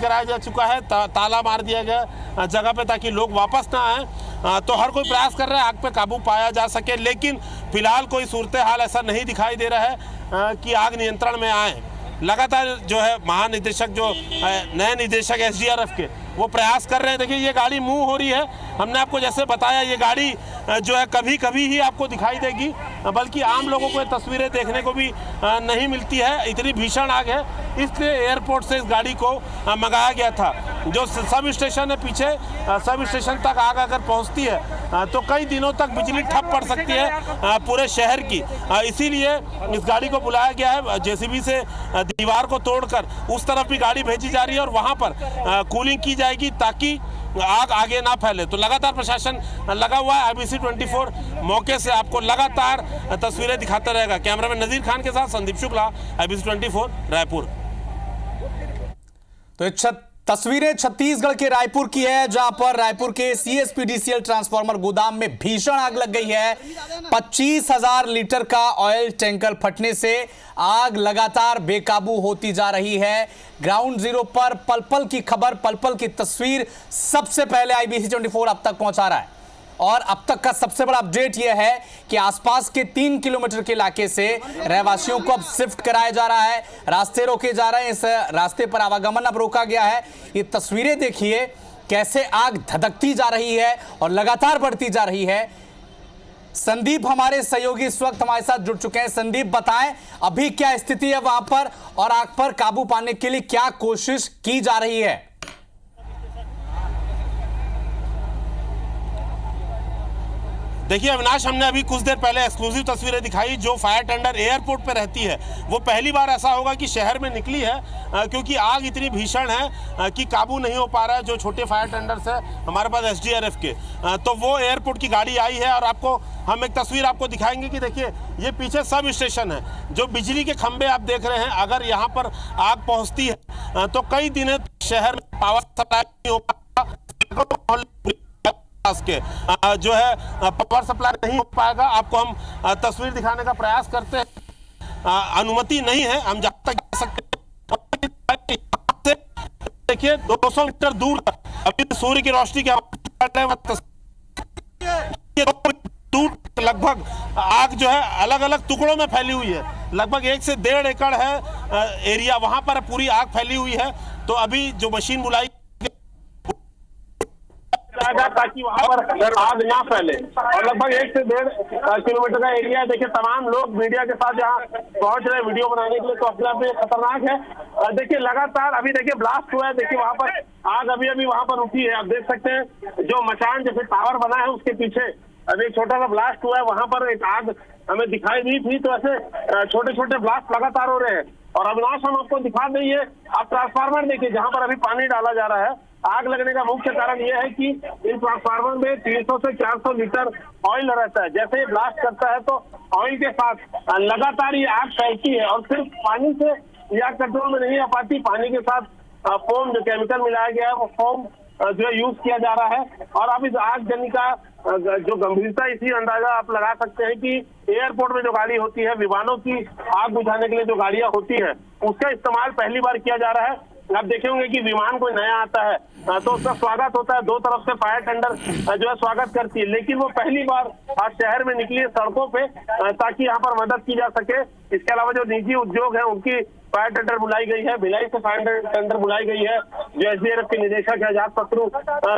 कराया जा चुका है, ताला मार दिया गया जगह पे ताकि लोग वापस ना आए। तो हर कोई प्रयास कर रहा है आग पे काबू पाया जा सके, लेकिन फिलहाल कोई सूरत हाल ऐसा नहीं दिखाई दे रहा है कि आग नियंत्रण में आए। लगातार जो है महानिदेशक, जो नए निदेशक एसडीआरएफ के, वो प्रयास कर रहे हैं। देखिए ये गाड़ी मूव हो रही है, हमने आपको जैसे बताया ये गाड़ी जो है कभी कभी ही आपको दिखाई देगी, बल्कि आम लोगों को ये तस्वीरें देखने को भी नहीं मिलती है। इतनी भीषण आग है, इसलिए एयरपोर्ट से इस गाड़ी को मंगाया गया था। जो सब स्टेशन है पीछे, सब स्टेशन तक आग अगर पहुंचती है तो कई दिनों तक बिजली ठप पड़ सकती है पूरे शहर की। इसीलिए इस गाड़ी को बुलाया गया है। जेसीबी से दीवार को तोड़कर उस तरफ भी गाड़ी भेजी जा रही है और वहां पर कूलिंग की जाएगी ताकि आग आगे ना फैले। तो लगातार प्रशासन लगा हुआ है। IBC 24 मौके से आपको लगातार तस्वीरें दिखाता रहेगा। कैमरामैन नजीर खान के साथ संदीप शुक्ला, IBC 24 रायपुर। तो तस्वीरें छत्तीसगढ़ के रायपुर की है, जहां पर रायपुर के CSPDCL ट्रांसफार्मर गोदाम में भीषण आग लग गई है। 25,000 लीटर का ऑयल टैंकर फटने से आग लगातार बेकाबू होती जा रही है। ग्राउंड जीरो पर पल पल की खबर, पल पल की तस्वीर सबसे पहले IBC 24 अब तक पहुंचा रहा है। और अब तक का सबसे बड़ा अपडेट यह है कि आसपास के 3 किलोमीटर के इलाके से रहवासियों को अब शिफ्ट कराया जा रहा है, रास्ते रोके जा रहे हैं, इस रास्ते पर आवागमन अब रोका गया है। ये तस्वीरें देखिए कैसे आग धधकती जा रही है और लगातार बढ़ती जा रही है। संदीप हमारे सहयोगी इस वक्त हमारे साथ जुड़ चुके हैं। संदीप बताएं अभी क्या स्थिति है वहां पर और आग पर काबू पाने के लिए क्या कोशिश की जा रही है? देखिए अविनाश, हमने अभी कुछ देर पहले एक्सक्लूसिव तस्वीरें दिखाई। जो फायर टेंडर एयरपोर्ट पर रहती है वो पहली बार ऐसा होगा कि शहर में निकली है, क्योंकि आग इतनी भीषण है कि काबू नहीं हो पा रहा है। जो छोटे फायर टेंडर्स है हमारे पास SDRF के, तो वो एयरपोर्ट की गाड़ी आई है। और आपको हम एक तस्वीर आपको दिखाएंगे कि देखिए ये पीछे सब स्टेशन है, जो बिजली के खंभे आप देख रहे हैं। अगर यहाँ पर आग पहुँचती है तो कई दिनों शहर में पावर सप्लाई नहीं हो पाएगा, के जो है पावर सप्लाई नहीं हो पाएगा। आपको हम तस्वीर दिखाने का प्रयास करते हैं, अनुमति नहीं है हम जहां तक जा सकते हैं। देखिए 200 मीटर दूर अभी सूर्य की रोशनी के दूर लगभग आग जो है अलग अलग टुकड़ों में फैली हुई है। लगभग 1 से 1.5 एकड़ है एरिया, वहां पर पूरी आग फैली हुई है। तो अभी जो मशीन बुलाई ताकि वहां पर आग ना फैले, और लगभग 1 से 1.5 किलोमीटर का एरिया है। देखिए तमाम लोग मीडिया के साथ यहाँ पहुंच रहे हैं वीडियो बनाने के लिए, तो अपने आप में खतरनाक है। देखिए लगातार अभी देखिए ब्लास्ट हुआ है, देखिए वहां पर आग अभी वहां पर उठी है। आप देख सकते हैं जो मचान जैसे टावर बना है उसके पीछे अभी छोटा सा ब्लास्ट हुआ है, वहां पर एक आग हमें दिखाई दी थी। तो ऐसे छोटे छोटे ब्लास्ट लगातार हो रहे हैं। और अविनाश हम आपको दिखा देंगे, आप ट्रांसफार्मर देखिए जहां पर अभी पानी डाला जा रहा है। आग लगने का मुख्य कारण यह है कि इन ट्रांसफार्मर में 300 से 400 लीटर ऑयल रहता है। जैसे ही ब्लास्ट करता है तो ऑयल के साथ लगातार ये आग फैलती है और सिर्फ पानी से यह आग कंट्रोल में नहीं आ पाती। पानी के साथ फोम जो केमिकल मिलाया गया है वो फोम जो है यूज किया जा रहा है। और अब इस आगजनी का जो गंभीरता इसी अंदाजा आप लगा सकते हैं कि एयरपोर्ट में जो गाड़ी होती है, विमानों की आग बुझाने के लिए जो गाड़ियां होती है, उसका इस्तेमाल पहली बार किया जा रहा है। आप देखेंगे कि विमान कोई नया आता है तो उसका स्वागत होता है, 2 तरफ से फायर टेंडर जो है स्वागत करती है। लेकिन वो पहली बार आज शहर में निकली है सड़कों पे ताकि यहाँ पर मदद की जा सके। इसके अलावा जो निजी उद्योग है उनकी फायर टेंडर बुलाई गई है, भिलाई से फायर टेंडर बुलाई गई है। जो SDRF के निदेशक है आजाद शत्रु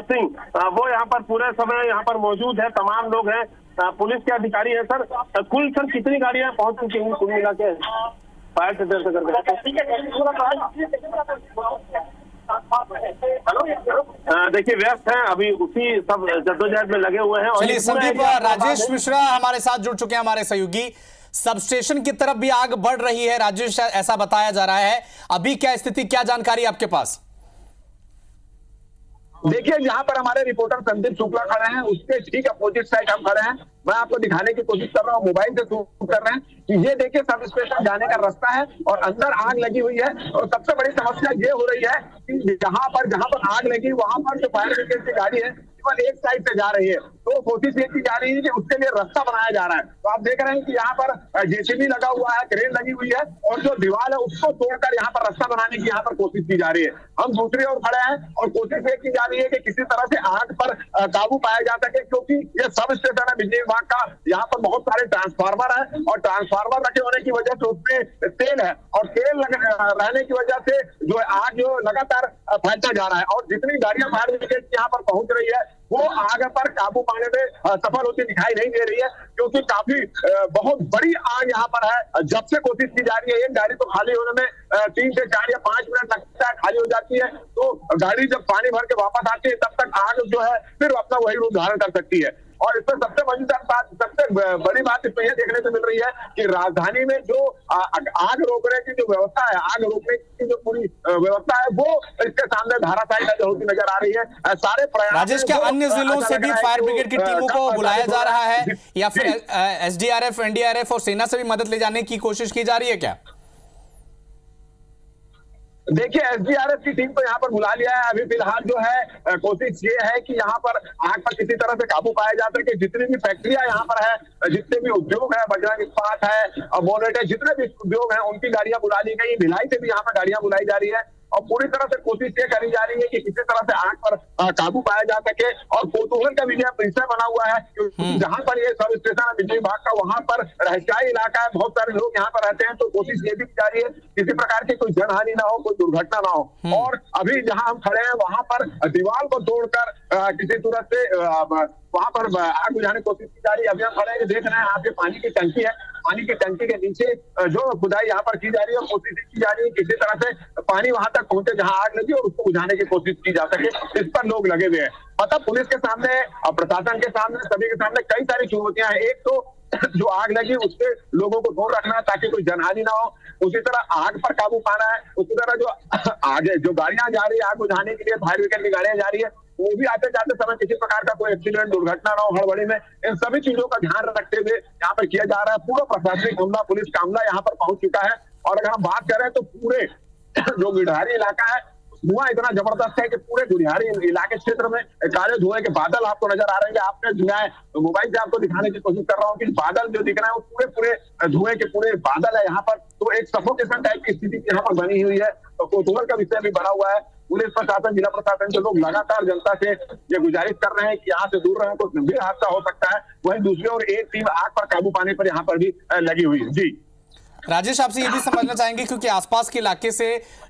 सिंह, वो यहाँ पर पूरे समय यहाँ पर मौजूद है। तमाम लोग हैं, पुलिस के अधिकारी है। सर कुल कितनी गाड़ियां पहुंच चुकी हैं कुल मिला के फायर टेंडर से करके? देखिए व्यस्त हैं, अभी उसी सब जद्दोजहद में लगे हुए हैं। चलिए संदीप, राजेश मिश्रा हमारे साथ जुड़ चुके हैं, हमारे सहयोगी। सब स्टेशन की तरफ भी आग बढ़ रही है राजेश, ऐसा बताया जा रहा है। अभी क्या स्थिति, क्या जानकारी आपके पास? देखिए जहां पर हमारे रिपोर्टर संदीप शुक्ला खड़े हैं उसके ठीक अपोजिट साइड हम खड़े हैं। मैं आपको दिखाने की कोशिश कर रहा हूँ, मोबाइल से शूट कर रहे हैं कि ये देखिए सब स्टेशन जाने का रास्ता है और अंदर आग लगी हुई है। और सबसे बड़ी समस्या ये हो रही है कि जहां पर आग लगी वहां पर जो फायर ब्रिगेड की गाड़ी है केवल एक साइड से जा रही है, तो कोशिश ये की जा रही है कि उसके लिए रास्ता बनाया जा रहा है। तो आप देख रहे हैं कि यहाँ पर जेसीबी लगा हुआ है, क्रेन लगी हुई है, और जो दीवार है उसको तोड़कर यहाँ पर रास्ता बनाने की यहाँ पर कोशिश की जा रही है। हम दूसरी ओर खड़े हैं और कोशिश ये की जा रही है कि किसी तरह से आग पर काबू पाया जा सके, क्योंकि ये सब स्टेशन है बिजली विभाग का, यहाँ पर बहुत सारे ट्रांसफार्मर है और ट्रांसफार्मर रखे होने की वजह से उसमें तेल है, और तेल रहने की वजह से जो आग जो लगातार फैलता जा रहा है, और जितनी गाड़ियां फायर ब्रिगेड यहाँ पर पहुंच रही है वो आग पर काबू पाने में सफल होती दिखाई नहीं दे रही है, क्योंकि काफी बहुत बड़ी आग यहाँ पर है। जब से कोशिश की जा रही है, एक गाड़ी तो खाली होने में 3 से 4 या 5 मिनट लगता है, खाली हो जाती है, तो गाड़ी जब पानी भर के वापस आती है तब तक आग जो है फिर अपना वही रूप धारण कर सकती है। और इसमें सबसे मजेदार बात, सबसे बड़ी बात इसमें यह देखने को मिल रही है कि राजधानी में जो आग रोकने की जो व्यवस्था है, आग रोकने की जो पूरी व्यवस्था है, वो इसके सामने धाराशायी होती नजर आ रही है। सारे प्रयास राजेश, क्या अन्य जिलों से भी फायर ब्रिगेड की टीमों को बुलाया जा रहा है, या फिर एसडीआरएफ, एनडीआरएफ और सेना से भी मदद ले जाने की कोशिश की जा रही है क्या? देखिए, एसडीआरएफ की टीम को यहाँ पर बुला लिया है। अभी फिलहाल जो है कोशिश ये है कि यहाँ पर आग पर किसी तरह से काबू पाया जा सके। जितनी भी फैक्ट्रियां यहाँ पर है, जितने भी उद्योग है, बजरंग इस्पात है, मोनेट है, जितने भी उद्योग हैं उनकी गाड़ियां बुला ली गई। भिलाई से भी यहाँ पर गाड़ियां बुलाई जा रही है और पूरी तरह से कोशिश ये करी जा रही है कि किसी तरह से आग पर काबू पाया जा सके। और कौतूहल का विषय बना हुआ है क्योंकि जहां पर ये सब स्टेशन है बिजली विभाग का, वहां पर रहस्याई इलाका है, बहुत सारे लोग यहाँ पर रहते हैं, तो कोशिश ये भी की जा रही है किसी प्रकार की कोई जनहानि ना हो, कोई दुर्घटना ना हो। और अभी जहां हम खड़े हैं वहां पर दीवार को तोड़कर किसी तरह से वहां पर आग बुझाने की कोशिश की जा रही है। अभी हम खड़े हैं, देख रहे हैं आपके पानी की टंकी है, पानी की टंकी के नीचे जो खुदाई यहाँ पर की जा रही है, कोशिश की जा रही है किसी तरह से पानी वहां तक पहुंचे जहां आग लगी और उसको बुझाने की कोशिश की जा सके। इस पर लोग लगे हुए हैं। मतलब पुलिस के सामने, प्रशासन के सामने, सभी के सामने कई सारी चुनौतियां हैं। एक तो जो आग लगी उससे लोगों को दूर रखना है ताकि कोई जनहानि ना हो, उसी तरह आग पर काबू पाना है, उसी तरह जो आगे जो गाड़ियां जा रही है आग बुझाने के लिए, फायर ब्रिगेड की गाड़ियां जा रही है, वो भी आते जाते समय किसी प्रकार का कोई एक्सीडेंट, दुर्घटना ना हो हड़बड़ी में। इन सभी चीजों का ध्यान रखते हुए यहाँ पर किया जा रहा है। पूरा प्रशासनिक अमला, पुलिस का अमला यहाँ पर पहुंच चुका है। और अगर हम बात करें तो पूरे जो गिरधारी इलाका है, धुआं इतना जबरदस्त है कि पूरे गुड़ियारी इलाके क्षेत्र में काले धुएं के बादल आपको नजर आ रहे हैं। आपने मोबाइल से आपको दिखाने की कोशिश कर रहा हूँ कि बादल जो दिख रहे हैं वो पूरे पूरे धुएं के पूरे बादल है यहाँ पर। तो एक सफोकेशन टाइप की स्थिति यहाँ पर बनी हुई है। तो कौतूहल का विषय भी बना हुआ है। पुलिस प्रशासन, जिला प्रशासन के लोग लगातार जनता से ये गुजारिश कर रहे हैं कि यहाँ से दूर रहें, कुछ गंभीर हादसा हो सकता है। वहीं दूसरी ओर एक टीम आग पर काबू पाने पर यहाँ पर भी लगी हुई है। जी राजेश, आपसे ये भी समझना चाहेंगे क्योंकि आसपास के इलाके से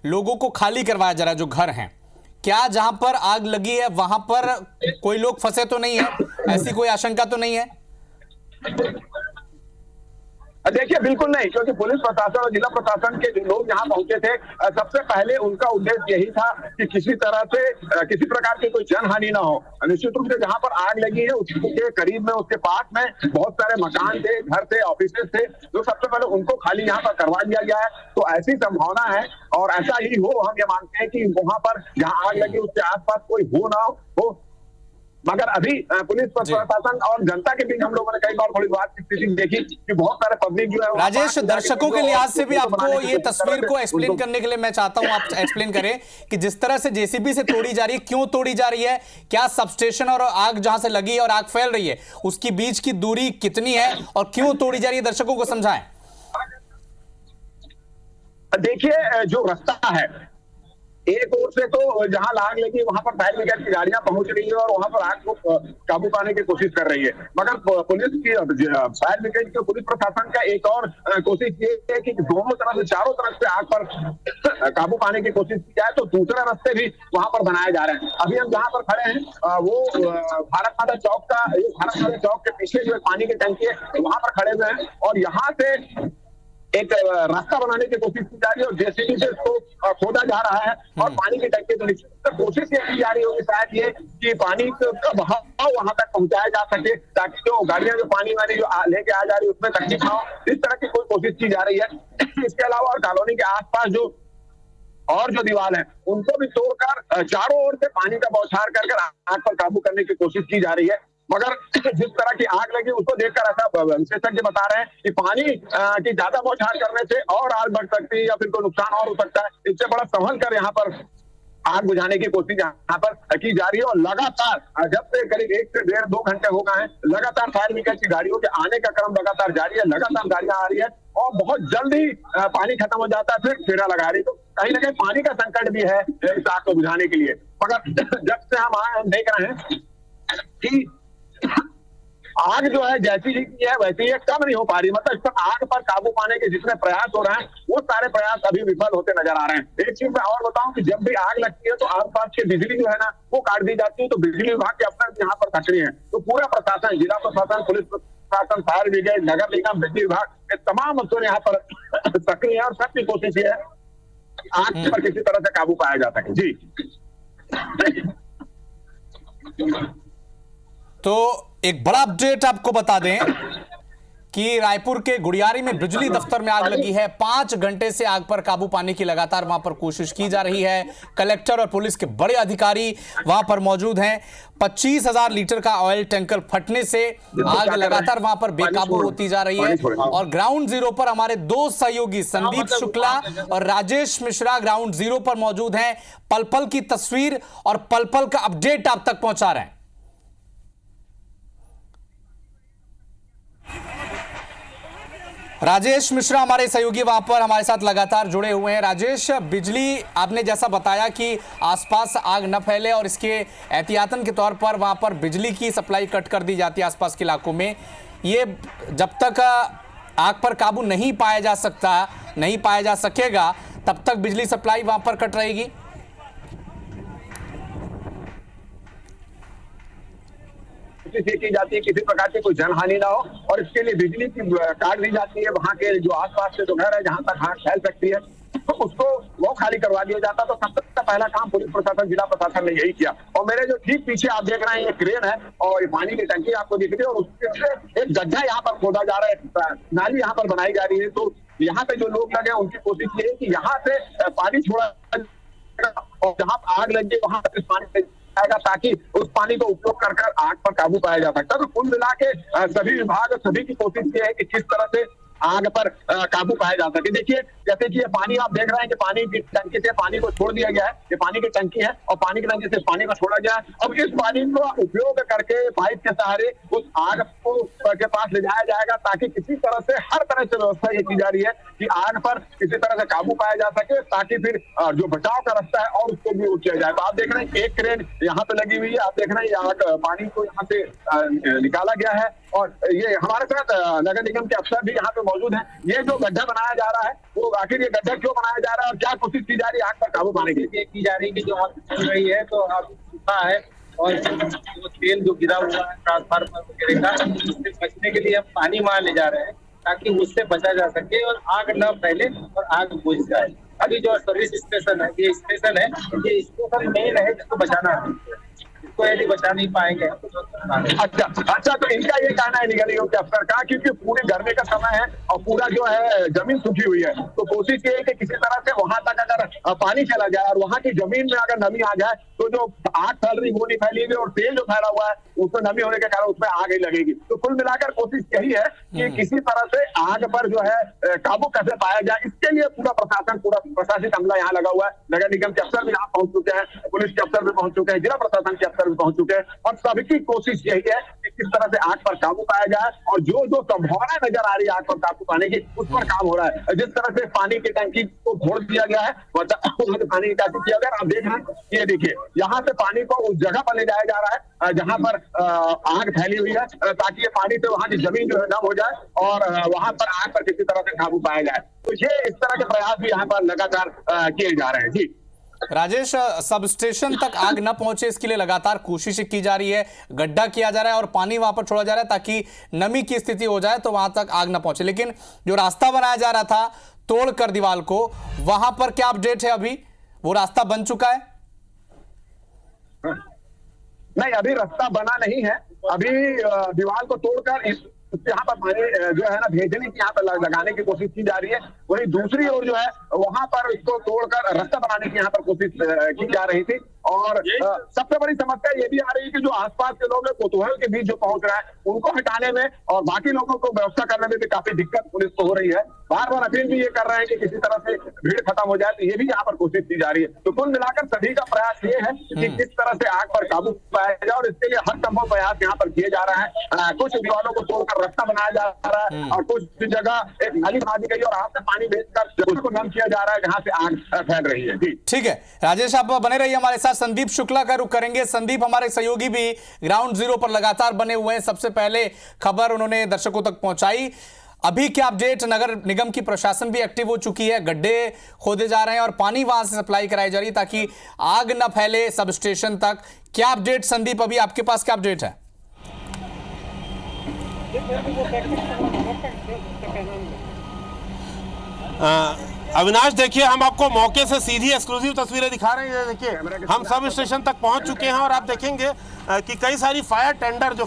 लोगों को खाली करवाया जा रहा है जो घर हैं, क्या जहां पर आग लगी है वहां पर कोई लोग फंसे तो नहीं है, ऐसी कोई आशंका तो नहीं है? देखिए, बिल्कुल नहीं, क्योंकि पुलिस प्रशासन और जिला प्रशासन के जो लोग यहाँ पहुंचे थे, सबसे पहले उनका उद्देश्य यही था कि किसी तरह से किसी प्रकार की कोई जनहानि ना हो। निश्चित रूप से जहाँ पर आग लगी है उसके करीब में, उसके पास में बहुत सारे मकान थे, घर थे, ऑफिस थे, जो सबसे पहले उनको खाली यहाँ पर करवा दिया गया है। तो ऐसी संभावना है और ऐसा ही हो, हम ये मानते हैं कि वहां पर जहाँ आग लगी उसके आसपास कोई हो ना हो। मगर अभी पुलिस प्रशासन और जनता के बीच हम लोगों ने कई बार थोड़ी बात की स्थिति देखी कि बहुत सारे पब्लिक जो है। राजेश, दर्शकों के लिहाज से भी आपको ये तस्वीर को एक्सप्लेन करने के लिए मैं चाहता हूं आप एक्सप्लेन करें कि जिस तरह से जेसीबी से तोड़ी जा रही है, क्यों तोड़ी जा रही है, क्या सबस्टेशन और आग जहां से लगी है और आग फैल रही है उसकी बीच की दूरी कितनी है और क्यों तोड़ी जा रही है, दर्शकों को समझाएं। देखिए, जो रास्ता है एक ओर से तो जहां आग लगी वहां पर फायर ब्रिगेड की गाड़ियां पहुंच रही है और वहां पर आग को काबू पाने की कोशिश कर रही है। मगर पुलिस की, फायर ब्रिगेड के, पुलिस प्रशासन का एक और कोशिश ये है कि दोनों तरफ से, चारों तरफ से आग पर काबू पाने की कोशिश की जाए। तो दूसरे रास्ते भी वहां पर बनाए जा रहे हैं। अभी हम जहां पर खड़े हैं वो भारत माता चौक का, भारत माता चौक के पीछे जो पानी की टंकी है वहां पर खड़े हुए हैं और यहाँ से एक रास्ता बनाने की कोशिश की जा रही है और जेसीबी से इसको खोदा जा रहा है और पानी की टंकी तो निश्चित कोशिश ये की जा रही होगी शायद ये कि पानी का बहाव वहां तक पहुंचाया जा सके ताकि जो गाड़ियां जो पानी वाली जो लेके आ जा रही है उसमें तकलीफ ना हो। इस तरह की कोई कोशिश की जा रही है। इसके अलावा और कॉलोनी के आसपास जो और जो दीवार है उनको भी तोड़कर चारों ओर से पानी का बौछार कर आग पर काबू करने की कोशिश की जा रही है। मगर जिस तरह की आग लगी उसको देखकर ऐसा विशेषज्ञ बता रहे हैं कि पानी की ज्यादा बौछार करने से और आग बढ़ सकती है या फिर कोई नुकसान और हो सकता है। इससे बड़ा संभल कर यहाँ पर आग बुझाने की कोशिश यहाँ पर की जा रही है। और लगातार जब से करीब 1 से 1.5-2 घंटे हो गए हैं, लगातार फायर ब्रिगेड की गाड़ियों के आने का क्रम लगातार जारी है, लगातार गाड़ियां आ रही है और बहुत जल्दी पानी खत्म हो जाता है, फिर फेरा लगा रही है। तो कहीं ना कहीं पानी का संकट भी है इस आग को बुझाने के लिए। मगर जब से हम आए हम देख रहे हैं कि आग जो है जैसी ही की है वैसी ही कम नहीं हो पा रही। मतलब इस पर आग पर काबू पाने के जितने प्रयास हो रहे हैं वो सारे प्रयास अभी विफल होते नजर आ रहे हैं। एक चीज मैं और बताऊं कि जब भी आग लगती है तो आसपास की बिजली जो है ना वो काट दी जाती है। तो बिजली विभाग के अफसर यहाँ पर सक्रिय है। तो पूरा प्रशासन, जिला प्रशासन, पुलिस प्रशासन, फायर ब्रिगेड, नगर निगम, बिजली विभाग, ये तमाम अफसर यहाँ पर सक्रिय है और सबकी कोशिश है आग पर किसी तरह से काबू पाया जा सके। जी तो एक बड़ा अपडेट आपको बता दें कि रायपुर के गुड़ियारी में बिजली दफ्तर में आग लगी है। 5 घंटे से आग पर काबू पाने की लगातार वहां पर कोशिश की जा रही है। कलेक्टर और पुलिस के बड़े अधिकारी वहां पर मौजूद हैं। 25,000 लीटर का ऑयल टैंकर फटने से आग लगातार वहां पर बेकाबू होती जा रही है। और ग्राउंड जीरो पर हमारे 2 सहयोगी संदीप शुक्ला और राजेश मिश्रा ग्राउंड जीरो पर मौजूद हैं। पल पल की तस्वीर और पल पल का अपडेट आप तक पहुंचा रहे हैं। राजेश मिश्रा हमारे सहयोगी वहां पर हमारे साथ लगातार जुड़े हुए हैं। राजेश, बिजली आपने जैसा बताया कि आसपास आग न फैले और इसके एहतियातन के तौर पर वहां पर बिजली की सप्लाई कट कर दी जाती है आसपास के इलाकों में। ये जब तक आग पर काबू नहीं पाया जा सकेगा तब तक बिजली सप्लाई वहां पर कट रहेगी। की जाती है किसी प्रकार की कोई जनहानि ना हो और इसके लिए बिजली की काट दी जाती है। वहां के जो आसपास के जो घर है जहां तक आग फैल सकती है तो उसको वो खाली करवा दिया जाता। तो सबसे पहला काम पुलिस प्रशासन, जिला प्रशासन ने यही किया। और मेरे जो ठीक पीछे आप देख रहे हैं ये क्रेन है और ये पानी की टंकी आपको दिख रही है और उसके एक गड्ढा यहाँ पर खोदा जा रहा है, नाली यहाँ पर बनाई जा रही है। तो यहाँ पे जो लोग लगे उनकी कोशिश ये है कि यहाँ से पानी छोड़ा और जहाँ आग लग गई वहां इस पानी आएगा ताकि उस पानी को उपयोग कर आग पर काबू पाया जा सकता है। तो कुल मिला के सभी विभाग, सभी की कोशिश ये है कि किस तरह से आग पर काबू पाया जा सके। देखिए जैसे कि ये पानी आप देख रहे हैं कि पानी की टंकी से पानी को छोड़ दिया गया है। ये पानी की टंकी है और पानी की टंकी से पानी को छोड़ा गया है। अब इस पानी को उपयोग करके पाइप के सहारे उस आग को के पास ले जाया जाएगा ताकि किसी तरह से, हर तरह से व्यवस्था ये की जा रही है कि आग पर किसी तरह से काबू पाया जा सके ताकि फिर जो बचाव का रास्ता है और उसको भी किया जाए। तो आप देख रहे हैं एक क्रेन यहाँ पे लगी हुई है। आप देख रहे हैं आग पानी को यहाँ से निकाला गया है और ये हमारे साथ नगर निगम के अफसर भी यहाँ पे मौजूद हैं। ये जो गड्ढा बनाया जा रहा है वो आखिर ये गड्ढा क्यों बनाया जा रहा है और क्या कोशिश की जा रही है आग पर काबू पाने के लिए? की जा रही है कि जो आग चल रही है तो आग सूखा है और जो तेल जो गिरा हुआ है ट्रांसफार्मर वगैरह का, उससे बचने के लिए हम पानी वहां ले जा रहे हैं ताकि उससे बचा जा सके और आग न फैले और आग बुझ जाए। अभी जो सर्विस स्टेशन है, ये स्टेशन है, ये स्टेशन मेन है जिसको बचाना है। इसको यदि बचा नहीं पाएंगे अच्छा तो इनका ये कहना है निगम निगम के अफसर का, क्योंकि पूरे गर्मी का समय है और पूरा जो है जमीन सूखी हुई है, तो कोशिश ये है कि किसी तरह से वहां तक अगर पानी चला जाए और वहां की जमीन में अगर नमी आ जाए तो जो आग फैल रही वो नहीं फैलेगी और तेल जो फैला हुआ है उसमें नमी होने के कारण उसमें आग ही लगेगी। तो कुल मिलाकर कोशिश यही है कि किसी तरह से आग पर जो है काबू कैसे पाया जाए, इसके लिए पूरा प्रशासन, पूरा प्रशासनिक अमला यहाँ लगा हुआ है। नगर निगम के अफसर भी यहाँ पहुंच चुके हैं, पुलिस के अफसर भी पहुंच चुके हैं, जिला प्रशासन के अफसर भी पहुंच चुके हैं और सबकी कोशिश यही है कि किस तरह से आग पर काबू पाया जाए और जो जो संभावना नजर आ रही है आग पर काबू पाने की उस पर काम हो रहा है। जिस तरह से पानी की टंकी को फोड़ दिया गया है, पानी की टंकी किया गया, आप देख रहे हैं, ये देखिए यहाँ से पानी को उस जगह पर ले जाया जा रहा है जहां पर आग फैली हुई है ताकि ये पानी से वहां की जमीन जो है नम हो जाए और वहां पर आग पर किसी तरह से काबू पाया जाए। तो ये इस तरह के प्रयास भी यहाँ पर लगातार किए जा रहे हैं। जी राजेश, सब स्टेशन तक आग न पहुंचे इसके लिए लगातार कोशिशें की जा रही है, गड्ढा किया जा रहा है और पानी वहां पर छोड़ा जा रहा है ताकि नमी की स्थिति हो जाए तो वहां तक आग न पहुंचे। लेकिन जो रास्ता बनाया जा रहा था तोड़कर दीवार को, वहां पर क्या अपडेट है? अभी वो रास्ता बन चुका है? नहीं, अभी रास्ता बना नहीं है। अभी दीवार को तोड़कर इस यहाँ पर पानी जो है ना भेजने की यहाँ पर लगाने की कोशिश की जा रही है। वही दूसरी ओर जो है वहां पर इसको तोड़कर रास्ता बनाने की यहाँ पर कोशिश की जा रही थी और सबसे बड़ी समस्या ये भी आ रही है कि जो आसपास के लोग हैं कोतूहल के बीच जो पहुंच रहा है उनको हटाने में और बाकी लोगों को व्यवस्था करने में भी काफी दिक्कत पुलिस को हो रही है। बार बार अपील भी ये कर रहे हैं कि किसी तरह से भीड़ खत्म हो जाए, तो ये भी यहाँ पर कोशिश की जा रही है। तो कुल मिलाकर सभी का प्रयास ये है कि किस तरह से आग पर काबू पाया जाए और इसके लिए हर संभव प्रयास यहाँ पर किए जा रहे हैं। कुछ दीवारों को तोड़कर रास्ता बनाया जा रहा है और कुछ जगह एक नाली बना दी गई और आपसे पानी भेजकर उसको नम किया जा रहा है जहाँ से आग फैल रही है। जी ठीक है राजेश, आप बने रहिए हमारे साथ। संदीप शुक्ला का रुख करेंगे। संदीप हमारे सहयोगी भी ग्राउंड जीरो पर लगातार बने हुए हैं, सबसे पहले खबर उन्होंने दर्शकों तक पहुंचाई। अभी क्या अपडेट? नगर निगम की प्रशासन भी एक्टिव हो चुकी है, गड्ढे खोदे जा रहे हैं और पानी वहां से सप्लाई कराई जा रही है ताकि आग न फैले सब स्टेशन तक। क्या अपडेट संदीप, अभी आपके पास क्या अपडेट है? अविनाश देखिए, हम आपको मौके से सीधी एक्सक्लूसिव तस्वीरें दिखा रहे हैं। देखिए हम सब स्टेशन तक पहुंच चुके हैं और आप देखेंगे कि कई सारी फायर टेंडर, जो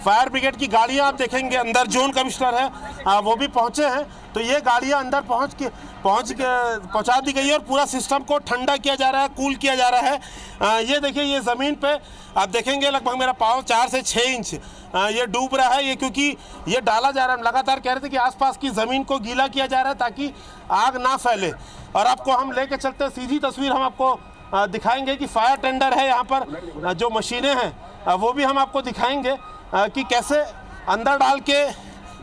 फायर ब्रिगेड की गाड़ियां आप देखेंगे, अंदर जोन कमिश्नर है वो भी पहुंचे हैं। तो ये गाड़ियां अंदर पहुंचा दी गई है और पूरा सिस्टम को ठंडा किया जा रहा है, कूल किया जा रहा है। ये देखिए, ये ज़मीन पे आप देखेंगे लगभग मेरा पाँव 4 से 6 इंच ये डूब रहा है। ये क्योंकि ये डाला जा रहा है, हम लगातार कह रहे थे कि आसपास की ज़मीन को गीला किया जा रहा है ताकि आग ना फैले। और आपको हम लेके चलते हैं, सीधी तस्वीर हम आपको दिखाएंगे कि फायर टेंडर है यहाँ पर, जो मशीनें हैं वो भी हम आपको दिखाएंगे कि कैसे अंदर डाल के।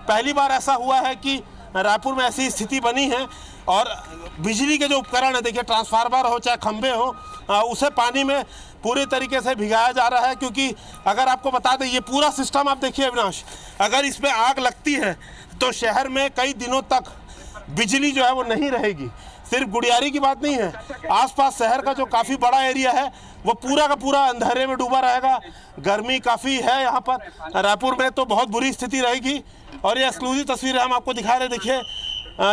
पहली बार ऐसा हुआ है कि रायपुर में ऐसी स्थिति बनी है और बिजली के जो उपकरण है, देखिए ट्रांसफार्मर हो चाहे खंभे हो, उसे पानी में पूरी तरीके से भिगाया जा रहा है। क्योंकि अगर आपको बता दें, ये पूरा सिस्टम आप देखिए अविनाश, अगर इसमें आग लगती है तो शहर में कई दिनों तक बिजली जो है वो नहीं रहेगी। सिर्फ गुड़ियारी की बात नहीं है, आसपास शहर का जो काफ़ी बड़ा एरिया है वो पूरा का पूरा अंधेरे में डूबा रहेगा। गर्मी काफ़ी है यहाँ पर रायपुर में, तो बहुत बुरी स्थिति रहेगी। और ये एक्सक्लूसिव तस्वीरें हम आपको दिखा रहे हैं। देखिए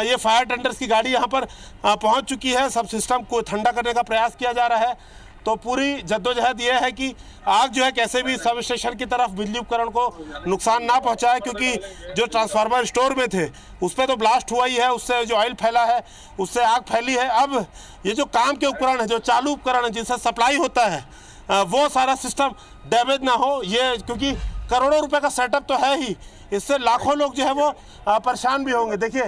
ये फायर टेंडर्स की गाड़ी यहाँ पर पहुँच चुकी है, सब सिस्टम को ठंडा करने का प्रयास किया जा रहा है। तो पूरी जद्दोजहद ये है कि आग जो है कैसे भी सब स्टेशन की तरफ बिजली उपकरण को नुकसान ना पहुंचाए, क्योंकि जो ट्रांसफार्मर स्टोर में थे उस पर तो ब्लास्ट हुआ ही है, उससे जो ऑयल फैला है उससे आग फैली है। अब ये जो काम के उपकरण है, जो चालू उपकरण है जिनसे सप्लाई होता है, वो सारा सिस्टम डैमेज ना हो, ये क्योंकि करोड़ों रुपए का सेटअप तो है ही, इससे लाखों लोग जो है वो परेशान भी होंगे। देखिए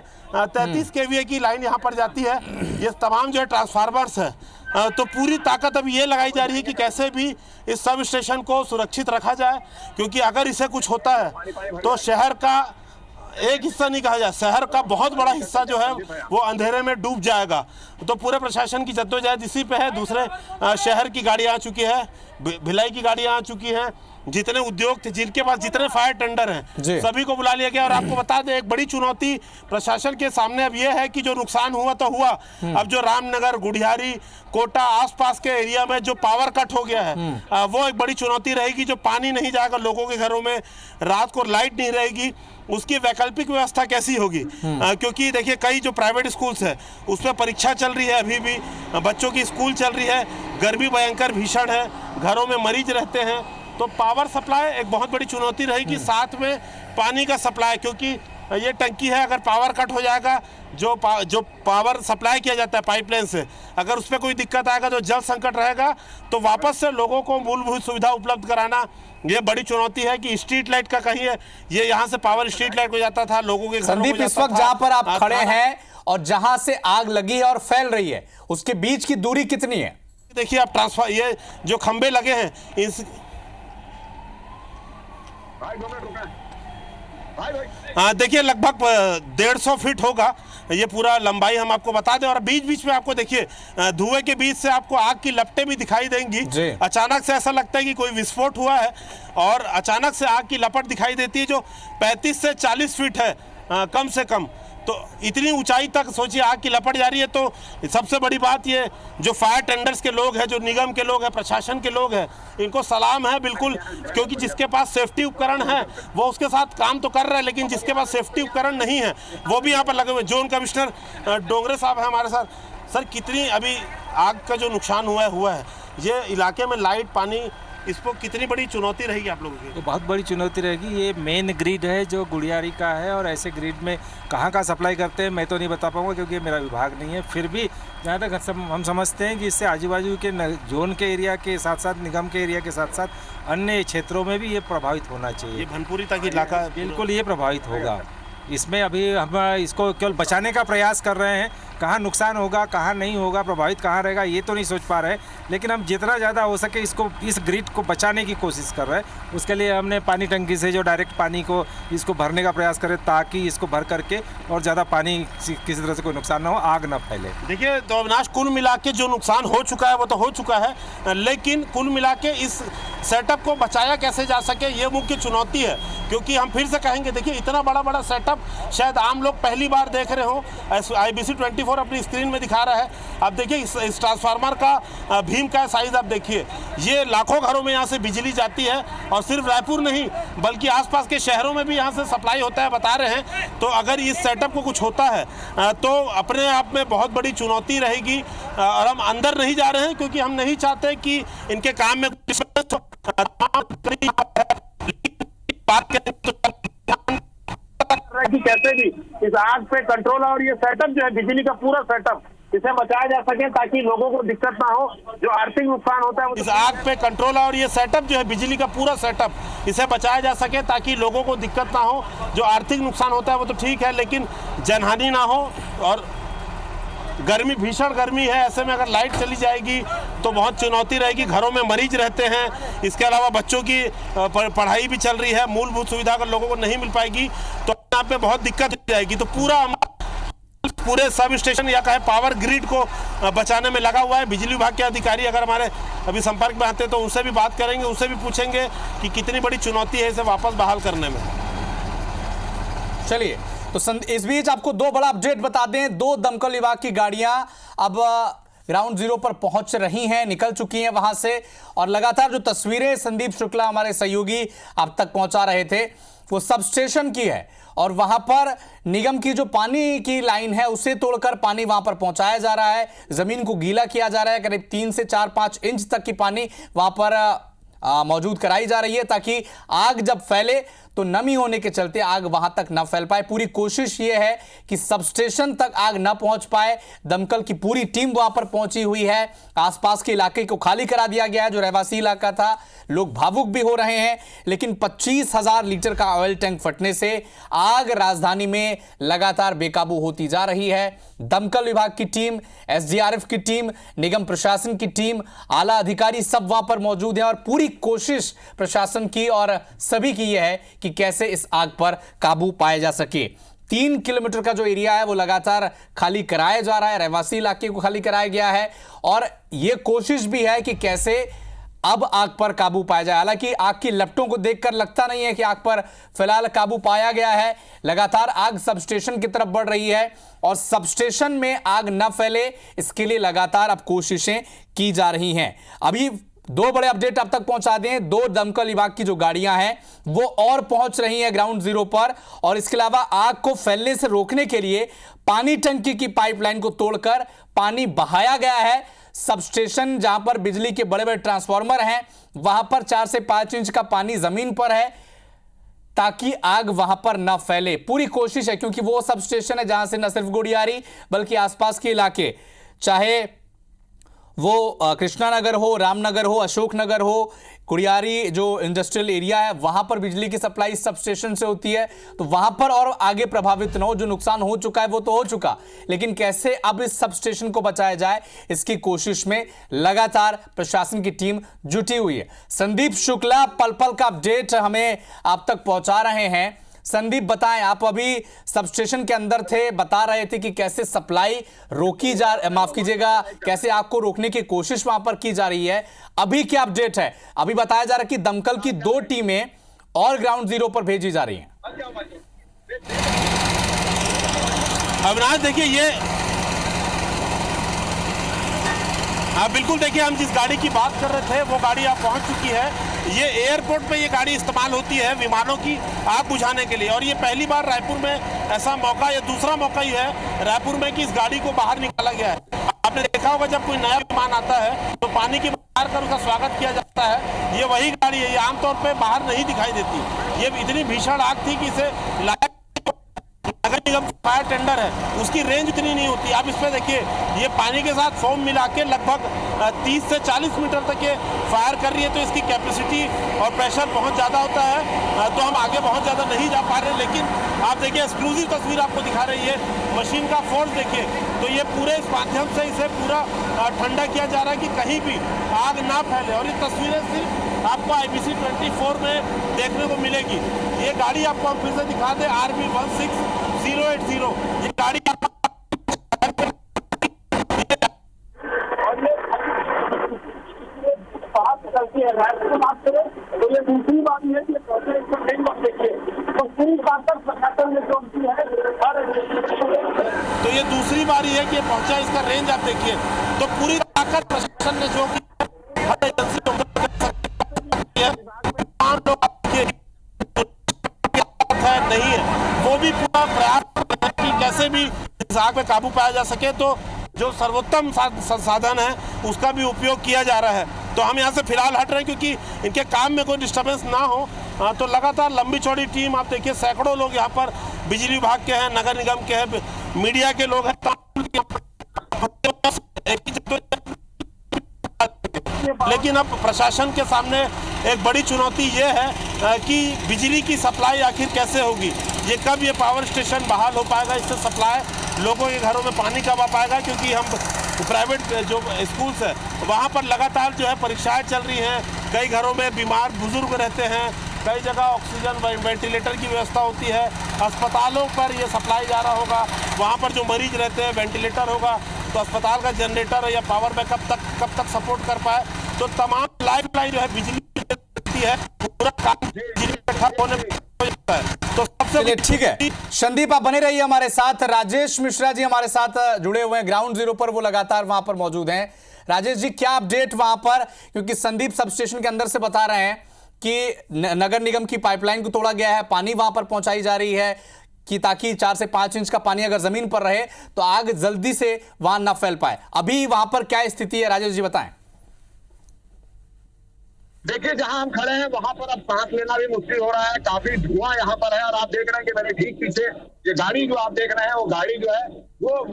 33 kVA की लाइन यहाँ पर जाती है, ये तमाम जो है ट्रांसफार्मर्स है। तो पूरी ताकत अब ये लगाई जा रही है कि कैसे भी इस सब स्टेशन को सुरक्षित रखा जाए, क्योंकि अगर इसे कुछ होता है तो शहर का एक हिस्सा नहीं कहा जाए, शहर का बहुत बड़ा हिस्सा जो है वो अंधेरे में डूब जाएगा। तो पूरे प्रशासन की जद्दोजहद इसी पे है। दूसरे शहर की गाड़ियाँ आ चुकी है, भिलाई की गाड़ियाँ आ चुकी हैं, जितने उद्योग थे, जिनके पास जितने फायर टेंडर हैं सभी को बुला लिया गया। और आपको बता दें, एक बड़ी चुनौती प्रशासन के सामने अब यह है कि जो नुकसान हुआ तो हुआ, अब जो रामनगर, गुड़ियारी, कोटा आसपास के एरिया में जो पावर कट हो गया है वो एक बड़ी चुनौती रहेगी। जो पानी नहीं जाएगा लोगों के घरों में, रात को लाइट नहीं रहेगी, उसकी वैकल्पिक व्यवस्था कैसी होगी? क्योंकि देखिए कई जो प्राइवेट स्कूल्स है उसमें परीक्षा चल रही है, अभी भी बच्चों की स्कूल चल रही है, गर्मी भयंकर भीषण है, घरों में मरीज रहते हैं। तो पावर सप्लाई एक बहुत बड़ी चुनौती रहेगी, साथ में पानी का सप्लाई, क्योंकि ये टंकी है, अगर पावर कट हो जाएगा, जो पावर सप्लाई किया जाता है पाइपलाइन से, अगर उस पर कोई दिक्कत आएगा तो जल संकट रहेगा। तो वापस से लोगों को मूलभूत सुविधा उपलब्ध कराना ये बड़ी चुनौती है कि स्ट्रीट लाइट का कहीं है, ये यहाँ से पावर स्ट्रीट लाइट हो जाता था लोगों के घरों में। संदीप, इस वक्त जहां पर आप खड़े हैं और जहां से आग लगी है और फैल रही है, उसके बीच की दूरी कितनी है? देखिए आप ट्रांसफर, ये जो खंबे लगे हैं देखिए लगभग 150 फीट होगा ये पूरा लंबाई, हम आपको बता दें। और बीच बीच में आपको देखिए धुएं के बीच से आपको आग की लपटें भी दिखाई देंगी। अचानक से ऐसा लगता है कि कोई विस्फोट हुआ है और अचानक से आग की लपट दिखाई देती है, जो 35 से 40 फीट है कम से कम। तो इतनी ऊंचाई तक सोचिए आग की लपट जा रही है। तो सबसे बड़ी बात ये, जो फायर टेंडर्स के लोग हैं, जो निगम के लोग हैं, प्रशासन के लोग हैं, इनको सलाम है बिल्कुल, क्योंकि जिसके पास सेफ्टी उपकरण है वो उसके साथ काम तो कर रहा है, लेकिन जिसके पास सेफ्टी उपकरण नहीं है वो भी यहाँ पर लगे हुए। जोन कमिश्नर डोंगरे साहब हैं हमारे साथ। सर, कितनी अभी आग का जो नुकसान हुआ है, ये इलाके में लाइट, पानी इसको कितनी बड़ी चुनौती रहेगी आप लोगों की? तो बहुत बड़ी चुनौती रहेगी। ये मेन ग्रिड है जो गुड़ियारी का है, और ऐसे ग्रिड में कहाँ का सप्लाई करते हैं मैं तो नहीं बता पाऊँगा क्योंकि मेरा विभाग नहीं है। फिर भी जहाँ तक हम समझते हैं कि इससे आजू बाजू के जोन के एरिया के साथ साथ, निगम के एरिया के साथ साथ अन्य क्षेत्रों में भी ये प्रभावित होना चाहिए। ये भनपुरी तक इलाका बिल्कुल ये प्रभावित होगा। इसमें अभी हम इसको केवल बचाने का प्रयास कर रहे हैं। कहाँ नुकसान होगा, कहाँ नहीं होगा, प्रभावित कहाँ रहेगा, ये तो नहीं सोच पा रहे, लेकिन हम जितना ज़्यादा हो सके इसको, इस ग्रिड को बचाने की कोशिश कर रहे हैं। उसके लिए हमने पानी टंकी से जो डायरेक्ट पानी को इसको भरने का प्रयास करें ताकि इसको भर करके और ज़्यादा पानी किसी तरह से कोई नुकसान ना हो, आग ना फैले। देखिए तो अविनाश, कुल मिला के जो नुकसान हो चुका है वो तो हो चुका है, लेकिन कुल मिला के इस सेटअप को बचाया कैसे जा सके ये मुख्य चुनौती है। क्योंकि हम फिर से कहेंगे, देखिए इतना बड़ा सेटअप शायद आम लोग पहली बार देख रहे हो। IBC 24 अपनी स्क्रीन में दिखा रहा है। आप देखिए इस ट्रांसफार्मर का भीम का साइज आप देखिए, ये लाखों घरों में यहाँ से बिजली जाती है और सिर्फ रायपुर नहीं बल्कि आसपास के शहरों में भी यहाँ से सप्लाई होता है, बता रहे हैं। तो अगर इस सेटअप को कुछ होता है तो अपने आप में बहुत बड़ी चुनौती रहेगी और हम अंदर नहीं जा रहे हैं क्योंकि हम नहीं चाहते कि इनके काम में बात कि कैसे भी इस आग पे कंट्रोल और ये सेटअप जो है बिजली का पूरा सेटअप इसे बचाया जा सके ताकि लोगों को दिक्कत ना हो, जो आर्थिक नुकसान होता है इस आग पे कंट्रोल और ये सेटअप जो है बिजली का पूरा सेटअप इसे बचाया जा सके ताकि लोगों को दिक्कत ना हो। जो आर्थिक नुकसान होता है वो तो ठीक है, लेकिन जनहानि ना हो। और गर्मी, भीषण गर्मी है, ऐसे में अगर लाइट चली जाएगी तो बहुत चुनौती रहेगी। घरों में मरीज रहते हैं, इसके अलावा बच्चों की पढ़ाई भी चल रही है, मूलभूत सुविधा अगर लोगों को नहीं मिल पाएगी तो यहाँ पे बहुत दिक्कत हो जाएगी। तो पूरे सब स्टेशन या कहे पावर ग्रिड को बचाने में लगा हुआ है। बिजली विभाग के अधिकारी अगर हमारे अभी संपर्क में आते हैं तो उनसे भी बात करेंगे, उनसे भी पूछेंगे कि कितनी बड़ी चुनौती है इसे वापस बहाल करने में। चलिए, तो इस बीच आपको दो बड़ा अपडेट बता दें। 2 दमकल विभाग की गाड़ियां अब ग्राउंड जीरो पर पहुंच रही हैं, निकल चुकी हैं वहां से, और लगातार जो तस्वीरें संदीप शुक्ला हमारे सहयोगी आप तक पहुंचा रहे थे वो सब स्टेशन की है। और वहां पर निगम की जो पानी की लाइन है उसे तोड़कर पानी वहां पर पहुंचाया जा रहा है, जमीन को गीला किया जा रहा है। करीब 3 से 4-5 इंच तक की पानी वहां पर मौजूद कराई जा रही है ताकि आग जब फैले तो नमी होने के चलते आग वहां तक न फैल पाए। पूरी कोशिश यह है कि सब स्टेशन तक आग न पहुंच पाए। दमकल की पूरी टीम वहां पर पहुंची हुई है। आसपास के इलाके को खाली करा दिया गया है, जो रहवासी इलाका था। लोग भावुक भी हो रहे हैं, लेकिन 25,000 लीटर का ऑयल टैंक फटने से आग राजधानी में लगातार बेकाबू होती जा रही है। दमकल विभाग की टीम, SDRF की टीम, निगम प्रशासन की टीम, आला अधिकारी सब वहां पर मौजूद हैं और पूरी कोशिश प्रशासन की और सभी की यह है कि कैसे इस आग पर काबू पाया जा सके। 3 किलोमीटर का जो एरिया है वो लगातार खाली कराया जा रहा है, रहवासी इलाके को खाली कराया गया है और यह कोशिश भी है कि कैसे अब आग पर काबू पाया जाए। हालांकि आग की लपटों को देखकर लगता नहीं है कि आग पर फिलहाल काबू पाया गया है। लगातार आग सब स्टेशन की तरफ बढ़ रही है और सब स्टेशन में आग न फैले इसके लिए लगातार अब कोशिशें की जा रही हैं। अभी 2 बड़े अपडेट अब तक पहुंचा दें। 2 दमकल विभाग की जो गाड़ियां हैं वो और पहुंच रही हैं ग्राउंड जीरो पर, और इसके अलावा आग को फैलने से रोकने के लिए पानी टंकी की पाइपलाइन को तोड़कर पानी बहाया गया है। सब स्टेशन जहां पर बिजली के बड़े बड़े ट्रांसफार्मर हैं वहां पर 4 से 5 इंच का पानी जमीन पर है ताकि आग वहां पर न फैले। पूरी कोशिश है, क्योंकि वो सब स्टेशन है जहां से न सिर्फ गुड़ियारी बल्कि आसपास के इलाके, चाहे वो कृष्णा नगर हो, रामनगर हो, अशोक नगर हो, कुड़ियारी जो इंडस्ट्रियल एरिया है वहां पर बिजली की सप्लाई सब स्टेशन से होती है। तो वहां पर और आगे प्रभावित न हो। जो नुकसान हो चुका है वो तो हो चुका, लेकिन कैसे अब इस सब स्टेशन को बचाया जाए इसकी कोशिश में लगातार प्रशासन की टीम जुटी हुई है। संदीप शुक्ला पल पल का अपडेट हमें आप तक पहुंचा रहे हैं। संदीप, बताएं, आप अभी सब स्टेशन के अंदर थे, बता रहे थे कि कैसे सप्लाई रोकी माफ कीजिएगा, कैसे आग को रोकने की कोशिश वहां पर की जा रही है। अभी क्या अपडेट है? अभी बताया जा रहा है कि दमकल की 2 टीमें और ग्राउंड जीरो पर भेजी जा रही हैं। अविनाश, देखिए ये बिल्कुल, देखिए हम जिस गाड़ी की बात कर रहे थे वो गाड़ी आप पहुंच चुकी है। ये एयरपोर्ट पे ये गाड़ी इस्तेमाल होती है विमानों की आग बुझाने के लिए, और ये पहली बार रायपुर में ऐसा मौका, या दूसरा मौका ही है रायपुर में कि इस गाड़ी को बाहर निकाला गया है। आपने देखा होगा जब कोई नया विमान आता है तो पानी की बाहर कर उसका स्वागत किया जाता है। ये वही गाड़ी है। ये आमतौर पे बाहर नहीं दिखाई देती। ये इतनी भीषण आग थी कि इसे नगर निगम फायर टेंडर है उसकी रेंज इतनी नहीं होती। आप इस पे देखिए, ये पानी के साथ फोम मिला के लगभग 30 से 40 मीटर तक ये फायर कर रही है, तो इसकी कैपेसिटी और प्रेशर बहुत ज़्यादा होता है। तो हम आगे बहुत ज़्यादा नहीं जा पा रहे, लेकिन आप देखिए एक्सक्लूसिव तस्वीर आपको दिखा रही है। मशीन का फोर्स देखिए, तो ये पूरे इस माध्यम से इसे पूरा ठंडा किया जा रहा है कि कहीं भी आग ना फैले। और ये तस्वीरें सिर्फ आपको IBC 24 में देखने को मिलेगी। ये गाड़ी आपको हम फिर से दिखा दें, RB 16080। ये गाड़ी चलती है। की बात करें तो ये दूसरी बात ये कि देखिए तो पूरी ताकत प्रशासन ने जो की है। तो ये दूसरी बारी है कि पहुंचा, इसका रेंज आप देखिए, तो पूरी ताकत प्रशासन ने जो हर एजेंसी नहीं है, वो भी पूरा प्रयास कि कैसे भी इस आग पे काबू पाया जा सके। तो जो सर्वोत्तम संसाधन है उसका भी उपयोग किया जा रहा है। तो हम यहाँ से फिलहाल हट रहे हैं क्योंकि इनके काम में कोई डिस्टर्बेंस ना हो। तो लगातार लंबी चौड़ी टीम आप देखिए, सैकड़ों लोग यहाँ पर बिजली विभाग के हैं, नगर निगम के हैं, मीडिया के लोग हैं। लेकिन अब प्रशासन के सामने एक बड़ी चुनौती ये है कि बिजली की सप्लाई आखिर कैसे होगी, ये कब ये पावर स्टेशन बहाल हो पाएगा, इससे सप्लाई लोगों के घरों में पानी कब आ पाएगा। क्योंकि हम प्राइवेट जो स्कूल्स है वहाँ पर लगातार जो है परीक्षाएं चल रही हैं। कई घरों में बीमार बुजुर्ग रहते हैं, कई जगह ऑक्सीजन वेंटिलेटर की व्यवस्था होती है। अस्पतालों पर ये सप्लाई जा रहा होगा, वहाँ पर जो मरीज रहते हैं वेंटिलेटर होगा, तो अस्पताल का जनरेटर या पावर बैकअप कब तक सपोर्ट कर पाए। तो तमाम लाइफलाइन जो है बिजली है, पूरा काम बिजली होने है। तो सबसे ठीक है संदीप, आप बने रहिए हमारे साथ। राजेश मिश्रा जी हमारे साथ जुड़े हुए हैं ग्राउंड जीरो पर, वो लगातार वहां पर मौजूद हैं। राजेश जी, क्या अपडेट वहां पर, क्योंकि संदीप सब स्टेशन के अंदर से बता रहे हैं कि नगर निगम की पाइपलाइन को तोड़ा गया है, पानी वहां पर पहुंचाई जा रही है कि ताकि 4 से 5 इंच का पानी अगर जमीन पर रहे तो आग जल्दी से वहां ना फैल पाए। अभी वहां पर क्या स्थिति है, राजेश जी बताएं। देखिए, जहां हम खड़े हैं वहां पर अब सांस लेना भी मुश्किल हो रहा है, काफी धुआं यहाँ पर है। और आप देख रहे हैं कि मेरे ठीक पीछे ये गाड़ी जो आप देख रहे हैं, वो गाड़ी जो है वो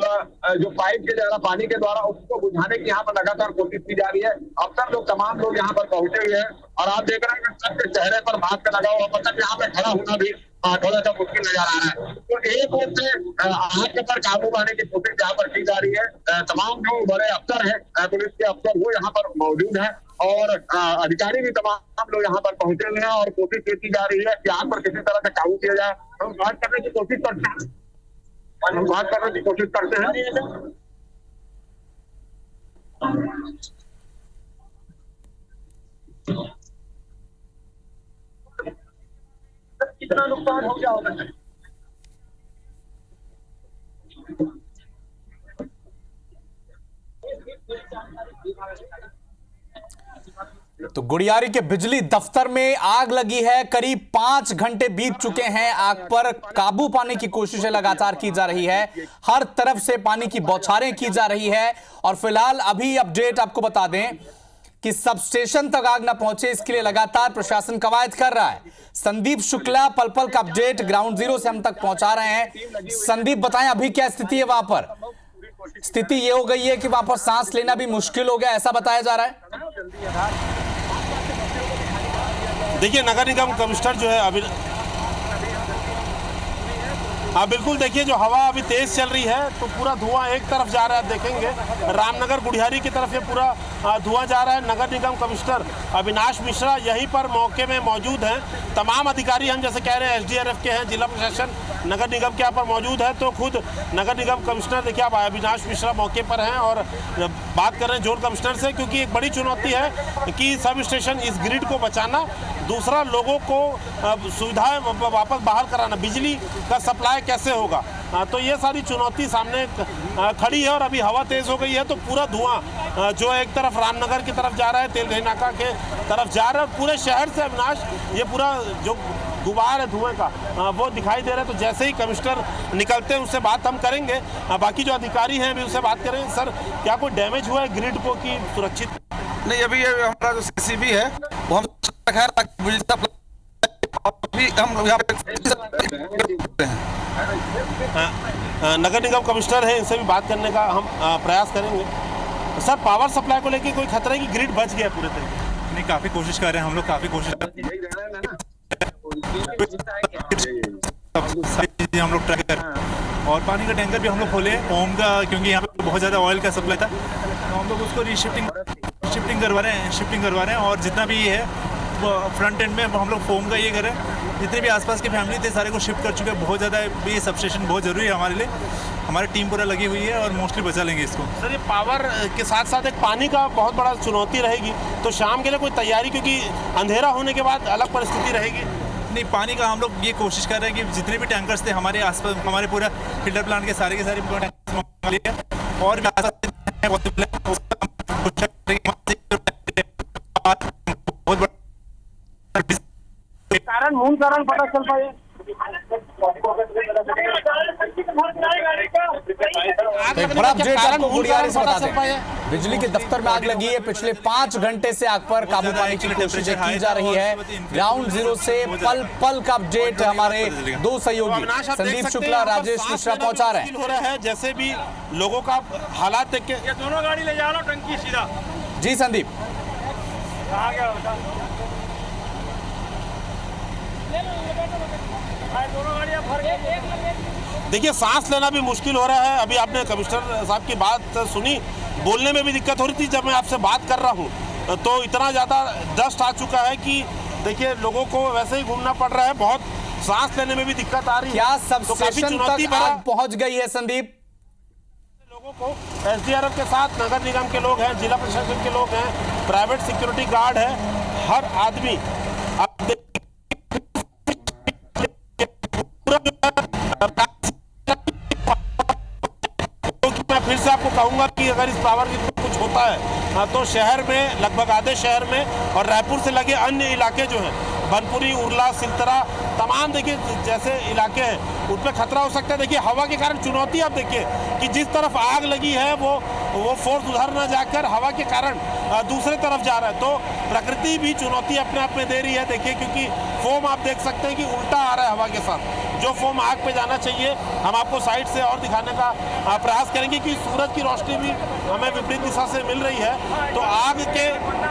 जो पाइप के द्वारा पानी के द्वारा उसको बुझाने की यहाँ पर लगातार कोशिश की जा रही है। अफसर लोग तमाम लोग यहाँ पर पहुंचे हुए हैं और आप देख रहे हैं कि सबके चेहरे पर मास्क लगा हुआ, मतलब यहाँ पे खड़ा होना भी थोड़ा सा मुश्किल नजर आ रहा है। तो एक ओर से आग पर काबू पाने की कोशिश यहाँ पर की जा रही है। तमाम जो बड़े अफसर हैं, पुलिस के अफसर, वो यहाँ पर मौजूद हैं और अधिकारी भी तमाम लोग यहाँ पर पहुंचे हुए हैं और कोशिश ये की जा रही है कि आग पर किसी तरह से काबू किया जाए। हम बात करने की कोशिश करते हैं, कितना नुकसान हो गया होगा। तो गुड़ियारी के बिजली दफ्तर में आग लगी है। करीब 5 घंटे बीत चुके हैं। आग पर काबू पाने की कोशिशें लगातार की जा रही है, हर तरफ से पानी की बौछारें की जा रही है। और फिलहाल अभी अपडेट आपको बता दें कि सब स्टेशन तक आग न पहुंचे, इसके लिए लगातार प्रशासन कवायद कर रहा है। संदीप शुक्ला पल पल का अपडेट ग्राउंड जीरो से हम तक पहुंचा रहे हैं। संदीप बताएं, अभी क्या स्थिति है वहां पर? स्थिति ये हो गई है कि वहां पर सांस लेना भी मुश्किल हो गया, ऐसा बताया जा रहा है। देखिए, नगर निगम कमिश्नर जो है अभी बिल्कुल देखिए, जो हवा अभी तेज चल रही है तो पूरा धुआं एक तरफ जा रहा है। देखेंगे रामनगर गुड़ियारी की तरफ ये पूरा धुआं जा रहा है। नगर निगम कमिश्नर अविनाश मिश्रा यहीं पर मौके में मौजूद हैं। तमाम अधिकारी हम जैसे कह रहे हैं SDRF के हैं, जिला प्रशासन नगर निगम के यहाँ पर मौजूद है। तो खुद नगर निगम कमिश्नर देखिए आप अविनाश मिश्रा मौके पर हैं और बात कर रहे हैं जोन कमिश्नर से, क्योंकि एक बड़ी चुनौती है कि सब स्टेशन इस ग्रिड को बचाना, दूसरा लोगों को सुविधाएं वापस बहाल कराना, बिजली का सप्लाई कैसे होगा। तो ये सारी चुनौती सामने खड़ी है। और अभी हवा तेज हो गई है तो पूरा धुआं जो एक तरफ रामनगर की तरफ जा रहा है, तेलघई नाका के तरफ जा रहा है, पूरे शहर से अविनाश ये पूरा जो गुबार है धुएं का वो दिखाई दे रहा है। तो जैसे ही कमिश्नर निकलते हैं उससे बात हम करेंगे। बाकी जो अधिकारी हैं अभी उससे बात करें। सर, क्या कोई डैमेज हुआ है ग्रिड को कि सुरक्षित? नहीं, अभी हमारा जो CCB है वो हम खैर बिजली सप्लाई हम यहाँ पे नगर निगम कमिश्नर है, इनसे भी बात करने का हम प्रयास करेंगे। सर, पावर सप्लाई को लेकर कोई खतरा है कि ग्रिड बच गया पूरे तरीके? नहीं, काफी कोशिश कर रहे हैं हम लोग, काफी कोशिश कर रहे हैं, हम लोग ट्राई कर रहे हैं। और पानी का टैंकर भी हम लोग खोले ओम का, क्योंकि यहाँ पे बहुत ज़्यादा ऑयल का सप्लाई था, तो हम लोग उसको शिफ्टिंग करवा रहे हैं। और जितना भी ये है फ्रंट एंड में हम लोग फोम का ये करें, जितने भी आसपास के फैमिली थे सारे को शिफ्ट कर चुके हैं। बहुत ज़्यादा ये सबस्टेशन बहुत ज़रूरी है हमारे लिए, हमारी टीम पूरा लगी हुई है और मोस्टली बचा लेंगे इसको। सर, ये पावर के साथ साथ एक पानी का बहुत बड़ा चुनौती रहेगी, तो शाम के लिए कोई तैयारी, क्योंकि अंधेरा होने के बाद अलग परिस्थिति रहेगी? नहीं, पानी का हम लोग ये कोशिश कर रहे हैं कि जितने भी टैंकर्स थे हमारे आसपास, हमारे पूरा फिल्टर प्लांट के सारे टैंकर्स मंगा लिए और कारण मूल कारण पता चल पाए। एक बड़ा अपडेट आपको गुड़ियारी से बता दें। बिजली के दफ्तर में आग लगी है। पिछले 5 घंटे से आग पर काबू पाने की कोशिशें की जा रही है। ग्राउंड जीरो से पल पल का अपडेट हमारे 2 सहयोगी संदीप शुक्ला, राजेश मिश्रा पहुंचा रहे हैं। हो रहा है जैसे भी लोगों का हालात देख के। ये दोनों गाड़ी ले जा लो टंकी सीधा। जी संदीप, देखिए, सांस लेना भी मुश्किल हो रहा है। अभी आपने कमिश्नर साहब की बात सुनी, बोलने में भी दिक्कत हो रही थी। जब मैं आपसे बात कर रहा हूँ तो इतना ज़्यादा डस्ट आ चुका है कि देखिए लोगों को वैसे ही घूमना पड़ रहा है, बहुत सांस लेने में भी दिक्कत आ रही है। क्या तो काफी सबस्टेशन चुनौती तक आग पहुंच गई है संदीप? लोगों को एसडीआरएफ के साथ नगर निगम के लोग हैं, जिला प्रशासन के लोग हैं, प्राइवेट सिक्योरिटी गार्ड है, हर आदमी मैं फिर से आपको कहूंगा कि अगर इस पावर की कुछ होता है तो शहर में, लगभग आधे शहर में और रायपुर से लगे अन्य इलाके जो हैं, बनपुरी, उरला, सिलतरा, तमाम देखिए जैसे इलाके हैं, उन पर खतरा हो सकता है। देखिए हवा के कारण चुनौती आप देखिए कि जिस तरफ आग लगी है वो फोर्स उधर न जाकर हवा के कारण दूसरे तरफ जा रहा है, तो प्रकृति भी चुनौती अपने आप में दे रही है। देखिए क्योंकि फोम आप देख सकते हैं कि उल्टा आ रहा है हवा के साथ, जो फोम आग पे जाना चाहिए हम आपको साइड से और दिखाने का प्रयास करेंगे कि सूरज की रोशनी भी हमें विपरीत दिशा से मिल रही है, तो आग के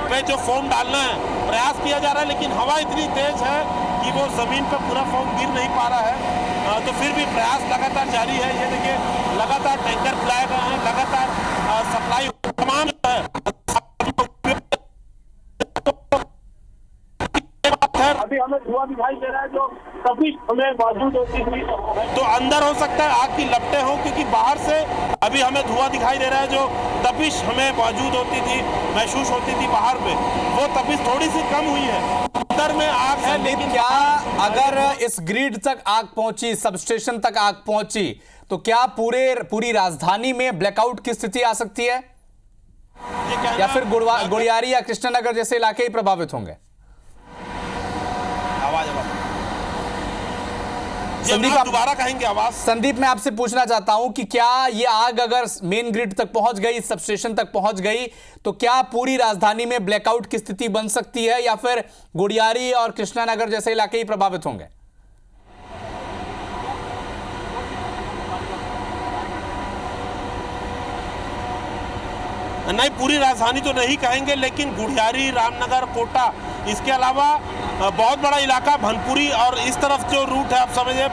पे जो फोम डालना है प्रयास किया जा रहा है, लेकिन हवा इतनी तेज है कि वो जमीन पर पूरा फोम गिर नहीं पा रहा है। तो फिर भी प्रयास लगातार जारी है। ये देखिए लगातार टैंकर बुलाए गए हैं, लगातार सप्लाई तमाम अभी हमें धुआं दिखाई दे रहा है जो कभी हमें मौजूद होती थी, तो अंदर हो सकता है आग की लपटें हो, क्योंकि बाहर से अभी हमें धुआं दिखाई दे रहा है जो तपिश हमें मौजूद होती थी, महसूस होती थी बाहर में, वो तपिश थोड़ी सी कम हुई है, अंदर में आग है। लेकिन क्या अगर इस ग्रिड तक आग पहुंची, सबस्टेशन तक आग पहुंची, तो क्या पूरी राजधानी में ब्लैकआउट की स्थिति आ सकती है, या फिर गुड़ियारी या कृष्णनगर जैसे इलाके ही प्रभावित होंगे? संदीप, आप दोबारा कहेंगे आवाज? संदीप, मैं आपसे पूछना चाहता हूं कि क्या ये आग अगर मेन ग्रिड तक पहुंच गई, सब स्टेशन तक पहुंच गई, तो क्या पूरी राजधानी में ब्लैकआउट की स्थिति बन सकती है, या फिर गुड़ियारी और कृष्णानगर जैसे इलाके ही प्रभावित होंगे? नहीं, पूरी राजधानी तो नहीं कहेंगे, लेकिन गुड़ियारी, रामनगर, कोटा, इसके अलावा बहुत बड़ा इलाका भनपुरी और इस तरफ जो रूट है आप समझिए,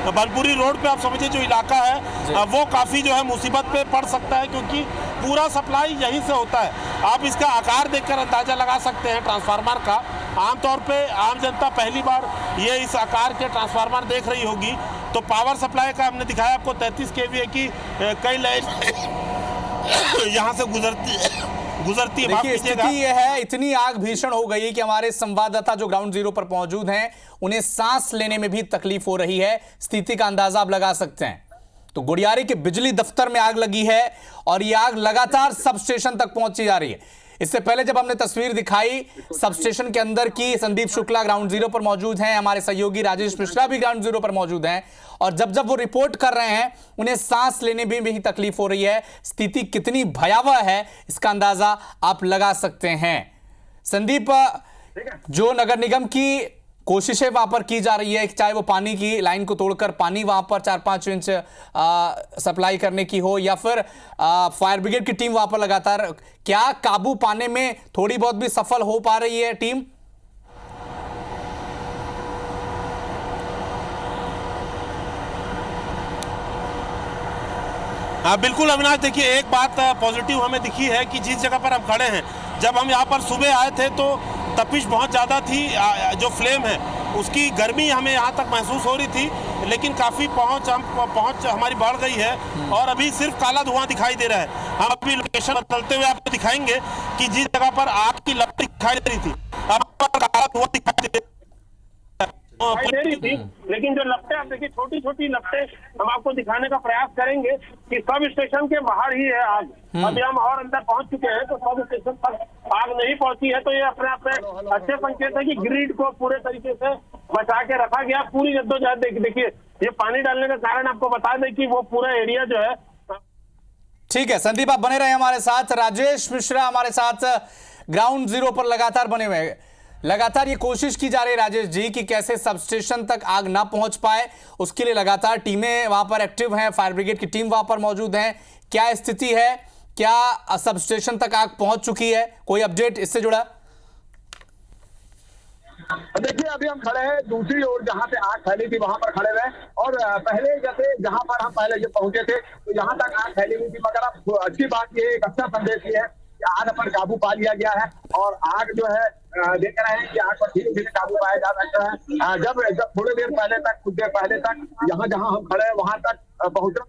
भनपुरी रोड पे आप समझिए जो इलाका है वो काफ़ी जो है मुसीबत पे पड़ सकता है, क्योंकि पूरा सप्लाई यहीं से होता है। आप इसका आकार देखकर अंदाजा लगा सकते हैं ट्रांसफार्मर का। आमतौर पे आम जनता पहली बार ये इस आकार के ट्रांसफार्मर देख रही होगी। तो पावर सप्लाई का हमने दिखाया आपको 33 kVA की कई लाइन यहाँ से गुजरती है। देखिए स्थिति यह है, इतनी आग भीषण हो गई कि हमारे संवाददाता जो ग्राउंड जीरो पर मौजूद हैं उन्हें सांस लेने में भी तकलीफ हो रही है। स्थिति का अंदाजा आप लगा सकते हैं। तो गुड़ियारी के बिजली दफ्तर में आग लगी है और यह आग लगातार सब स्टेशन तक पहुंची जा रही है। इससे पहले जब हमने तस्वीर दिखाई सब स्टेशन के अंदर की, संदीप शुक्ला ग्राउंड जीरो पर मौजूद हैं, हमारे सहयोगी राजेश मिश्रा भी ग्राउंड जीरो पर मौजूद हैं, और जब वो रिपोर्ट कर रहे हैं उन्हें सांस लेने में भी तकलीफ हो रही है। स्थिति कितनी भयावह है इसका अंदाजा आप लगा सकते हैं। संदीप, जो नगर निगम की कोशिशें वहां पर की जा रही है, चाहे वो पानी की लाइन को तोड़कर पानी वहां पर 4-5 इंच सप्लाई करने की हो, या फिर फायर ब्रिगेड की टीम वहां पर लगातार, क्या काबू पाने में थोड़ी बहुत भी सफल हो पा रही है टीम? हाँ बिल्कुल अविनाश, देखिए एक बात पॉजिटिव हमें दिखी है कि जिस जगह पर हम खड़े हैं, जब हम यहाँ पर सुबह आए थे तो तपिश बहुत ज़्यादा थी, जो फ्लेम है उसकी गर्मी हमें यहाँ तक महसूस हो रही थी, लेकिन काफ़ी पहुँच हमारी बढ़ गई है और अभी सिर्फ काला धुआं दिखाई दे रहा है। हम अभी लोकेशन बदलते हुए आपको दिखाएंगे कि जिस जगह पर आग की लपट दिखाई दे रही थी अब काला धुआं दिखाई दे रही थी, लेकिन जो लपटें आप देखिए, छोटी छोटी लपटें हम आपको दिखाने का प्रयास करेंगे कि सब स्टेशन के बाहर ही है आग। अभी हम और अंदर पहुंच चुके हैं तो सब स्टेशन तक आग नहीं पहुंची है, तो ये अपने आप में अच्छे संकेत है कि ग्रिड को पूरे तरीके से बचा के रखा गया। पूरी जद्दोजहद देखिए, ये पानी डालने का कारण आपको बता दें कि वो पूरा एरिया जो है। ठीक है संदीप, आप बने रहे हमारे साथ। राजेश मिश्रा हमारे साथ ग्राउंड जीरो पर लगातार बने हुए हैं। लगातार ये कोशिश की जा रही है राजेश जी कि कैसे सब स्टेशन तक आग ना पहुंच पाए, उसके लिए लगातार टीमें वहां पर एक्टिव हैं, फायर ब्रिगेड की टीम वहां पर मौजूद है। क्या स्थिति है, क्या सब स्टेशन तक आग पहुंच चुकी है, कोई अपडेट इससे जुड़ा? देखिए अभी हम खड़े हैं दूसरी ओर जहां से आग फैली थी वहां पर खड़े रहे, और पहले जैसे जहां पर हम पहले जब पहुंचे थे तो यहां तक आग फैली हुई थी, मगर अब अच्छी बात ये, एक अच्छा संदेश ये है कि आग पर काबू पा लिया गया है और आग जो है देख रहे हैं कि आग पर धीरे धीरे काबू पाया जा सकता है। जब थोड़ी देर पहले तक, कुछ देर पहले तक यहाँ जहां हम खड़े हैं वहां तक पहुंचा।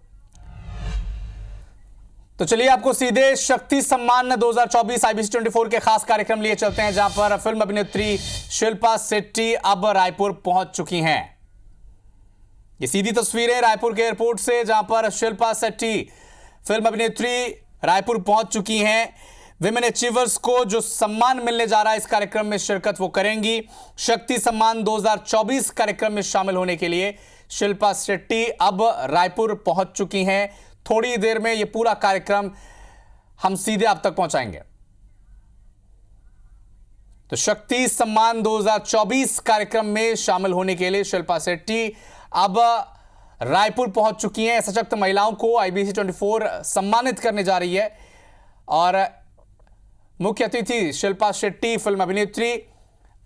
तो चलिए आपको सीधे शक्ति सम्मान 2024 IBC 24 के खास कार्यक्रम लिए चलते हैं, जहां पर फिल्म अभिनेत्री शिल्पा शेट्टी अब रायपुर पहुंच चुकी हैं। ये सीधी तस्वीरें रायपुर के एयरपोर्ट से, जहां पर शिल्पा शेट्टी फिल्म अभिनेत्री रायपुर पहुंच चुकी हैं। विमेन अचीवर्स को जो सम्मान मिलने जा रहा है इस कार्यक्रम में शिरकत वो करेंगी। शक्ति सम्मान 2024 कार्यक्रम में शामिल होने के लिए शिल्पा शेट्टी अब रायपुर पहुंच चुकी हैं। थोड़ी देर में ये पूरा कार्यक्रम हम सीधे आप तक पहुंचाएंगे। तो शक्ति सम्मान 2024 कार्यक्रम में शामिल होने के लिए शिल्पा शेट्टी अब रायपुर पहुंच चुकी हैं। सशक्त महिलाओं को IBC 24 सम्मानित करने जा रही है और मुख्य अतिथि शिल्पा शेट्टी फिल्म अभिनेत्री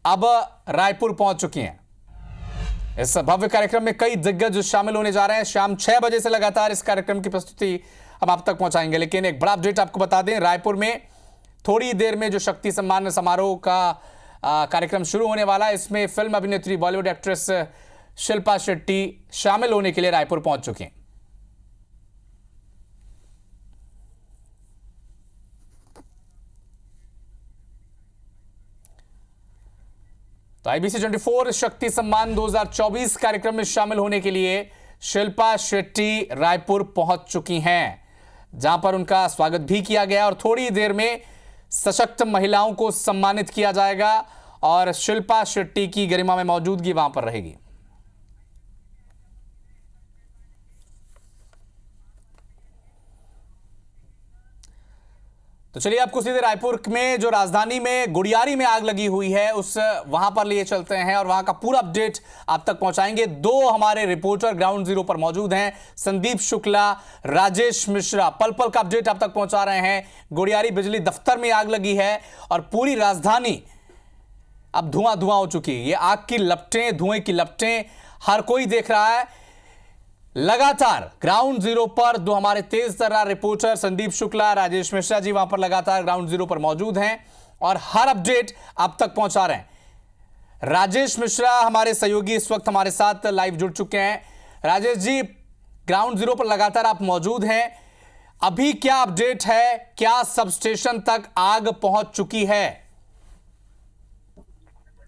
अब रायपुर पहुंच चुकी हैं। इस भव्य कार्यक्रम में कई दिग्गज शामिल होने जा रहे हैं। शाम 6 बजे से लगातार इस कार्यक्रम की प्रस्तुति हम आप तक पहुंचाएंगे, लेकिन एक बड़ा अपडेट आपको बता दें, रायपुर में थोड़ी देर में जो शक्ति सम्मान समारोह का कार्यक्रम शुरू होने वाला है, इसमें फिल्म अभिनेत्री बॉलीवुड एक्ट्रेस शिल्पा शेट्टी शामिल होने के लिए रायपुर पहुंच चुकी हैं। तो IBC 24 शक्ति सम्मान 2024 कार्यक्रम में शामिल होने के लिए शिल्पा शेट्टी रायपुर पहुंच चुकी हैं, जहां पर उनका स्वागत भी किया गया और थोड़ी देर में सशक्त महिलाओं को सम्मानित किया जाएगा और शिल्पा शेट्टी की गरिमा में मौजूदगी वहां पर रहेगी। तो चलिए आपको सीधे रायपुर में जो राजधानी में गुड़ियारी में आग लगी हुई है उस वहां पर लिए चलते हैं और वहां का पूरा अपडेट आप तक पहुंचाएंगे। दो हमारे रिपोर्टर ग्राउंड जीरो पर मौजूद हैं, संदीप शुक्ला, राजेश मिश्रा, पल पल का अपडेट आप तक पहुंचा रहे हैं। गुड़ियारी बिजली दफ्तर में आग लगी है और पूरी राजधानी अब धुआं धुआं हो चुकी है। ये आग की लपटें, धुएं की लपटें हर कोई देख रहा है। लगातार ग्राउंड जीरो पर दो हमारे तेज तर्रार रिपोर्टर संदीप शुक्ला, राजेश मिश्रा जी वहां पर लगातार ग्राउंड जीरो पर मौजूद हैं और हर अपडेट आप तक पहुंचा रहे हैं। राजेश मिश्रा हमारे सहयोगी इस वक्त हमारे साथ लाइव जुड़ चुके हैं। राजेश जी, ग्राउंड जीरो पर लगातार आप मौजूद हैं, अभी क्या अपडेट है, क्या सब स्टेशन तक आग पहुंच चुकी है?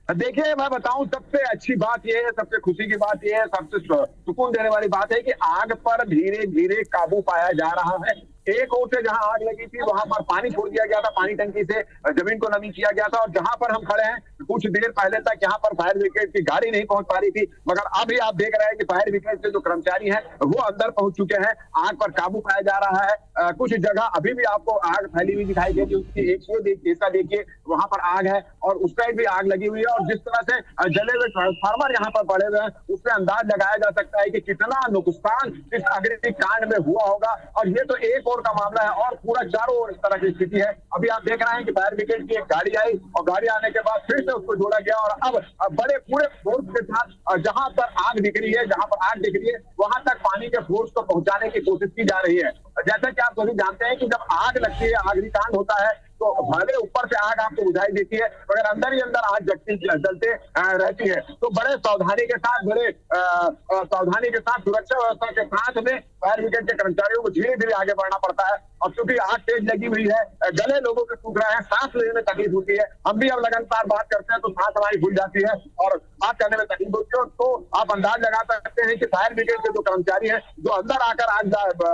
देखिए मैं बताऊं, सबसे अच्छी बात यह है, सबसे खुशी की बात यह है, सबसे सुकून देने वाली बात है कि आग पर धीरे धीरे काबू पाया जा रहा है। एक ओर से जहां आग लगी थी वहां पर पानी छोड़ दिया गया था, पानी टंकी से जमीन को नमी किया गया था और जहां पर हम खड़े हैं कुछ देर पहले तक यहाँ पर फायर ब्रिगेड की गाड़ी नहीं पहुंच पा रही थी, मगर अभी आप देख रहे हैं कि फायर ब्रिगेड के जो कर्मचारी हैं वो अंदर पहुंच चुके हैं। आग पर काबू पाया जा रहा है। कुछ जगह अभी भी आपको आग फैली हुई दिखाई दे रही है। एक ये देखिए वहां पर आग है और उस साइड भी आग लगी हुई है, और जिस तरह से जले हुए ट्रांसफार्मर यहाँ पर पड़े हुए हैं उससे अंदाज लगाया जा सकता है कि कितना नुकसान इस अग्निकांड में हुआ होगा। और ये तो एक और का मामला है और पूरा चारों ओर इस तरह की स्थिति है। अभी आप देख रहे हैं कि फायर ब्रिगेड की एक गाड़ी आई और गाड़ी आने के बाद फिर से उसको जोड़ा गया, और अब बड़े पूरे फोर्स के साथ जहां पर आग दिख रही है, जहां पर आग दिख रही है वहां तक पानी के फोर्स को पहुंचाने की कोशिश की जा रही है। जैसा कि आप सभी जानते हैं कि जब आग लगती है, अग्निकांड होता है, तो भले ऊपर से आग आपको बुझाई देती है मगर अंदर ही अंदर आग जलते रहती है। तो बड़े सावधानी के साथ, सुरक्षा व्यवस्था के साथ में फायर ब्रिगेड के कर्मचारियों को धीरे धीरे आगे बढ़ना पड़ता है। और क्योंकि आग तेज लगी हुई है, गले लोगों के सूख रहे हैं, सांस लेने में तकलीफ होती है। हम भी अब लगातार बात करते हैं तो सांस हमारी भूल जाती है और बात करने में तकलीफ होती है। तो आप अंदाज लगा सकते हैं कि फायर ब्रिगेड के जो कर्मचारी हैं जो अंदर आकर आग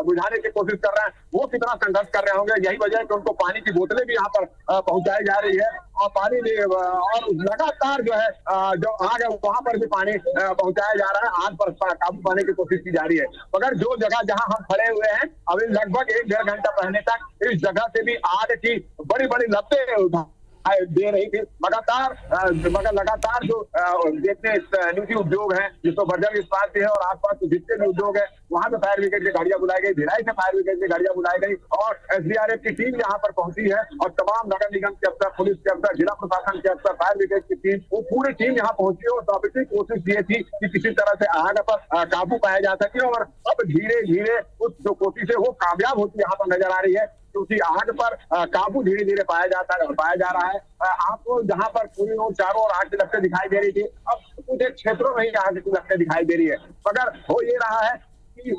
बुझाने की कोशिश कर रहे हैं वो कितना संघर्ष कर रहे होंगे। यही वजह है कि उनको पानी की बोतलें भी यहाँ पर पहुंचाई जा रही है और पानी भी, और लगातार जो है जो आग है वहां पर भी पानी पहुंचाया जा रहा है। आग पर काबू पाने की कोशिश की जा रही है। मगर जो जगह जहां हम खड़े हुए हैं अभी लगभग 1-1.5 घंटा पहले तक इस जगह से भी आग की बड़ी बड़ी लपटें दे रही थी। मगर लगातार जो जितने निजी उद्योग हैं, जिसको बर्जर इस्पात भी है और आसपास जितने भी उद्योग है वहां पे फायर ब्रिगेड की गाड़ियां बुलाई गई, भिलाई से फायर ब्रिगेड की गाड़ियां बुलाई गई और एसडीआरएफ की टीम यहाँ पर पहुंची है और तमाम नगर निगम के अफसर, पुलिस के अफसर, जिला प्रशासन के अफसर, फायर ब्रिगेड की टीम, वो पूरी टीम यहाँ पहुंची है और सबकी कोशिश ये थी कि किसी तरह से आग पर काबू पाया जा सके। और अब धीरे धीरे उस जो कोशिश है वो कामयाब होती यहाँ पर नजर आ रही है, क्योंकि आग पर काबू धीरे धीरे पाया जा रहा है। आपको जहां पर पूरी ओर चारों ओर आग की लपटें दिखाई दे रही थी, अब कुछ एक क्षेत्रों में ही आग की लपटें दिखाई दे रही है। मगर हो ये रहा है कि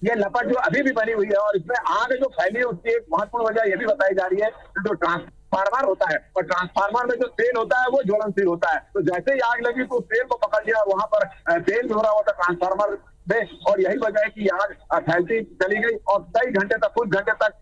ये लपट जो अभी भी बनी हुई है और इसमें आग जो फैली है उसकी एक महत्वपूर्ण वजह ये भी बताई जा रही है जो ट्रांसफार्मर होता है, और ट्रांसफार्मर में जो तेल होता है वो ज्वलनशील होता है। तो जैसे ही आग लगी तो तेल को पकड़ लिया, वहां पर तेल जो रहा होता ट्रांसफार्मर में, और यही वजह है कि आग फैलती चली गई और कई घंटे तक, कुछ घंटे तक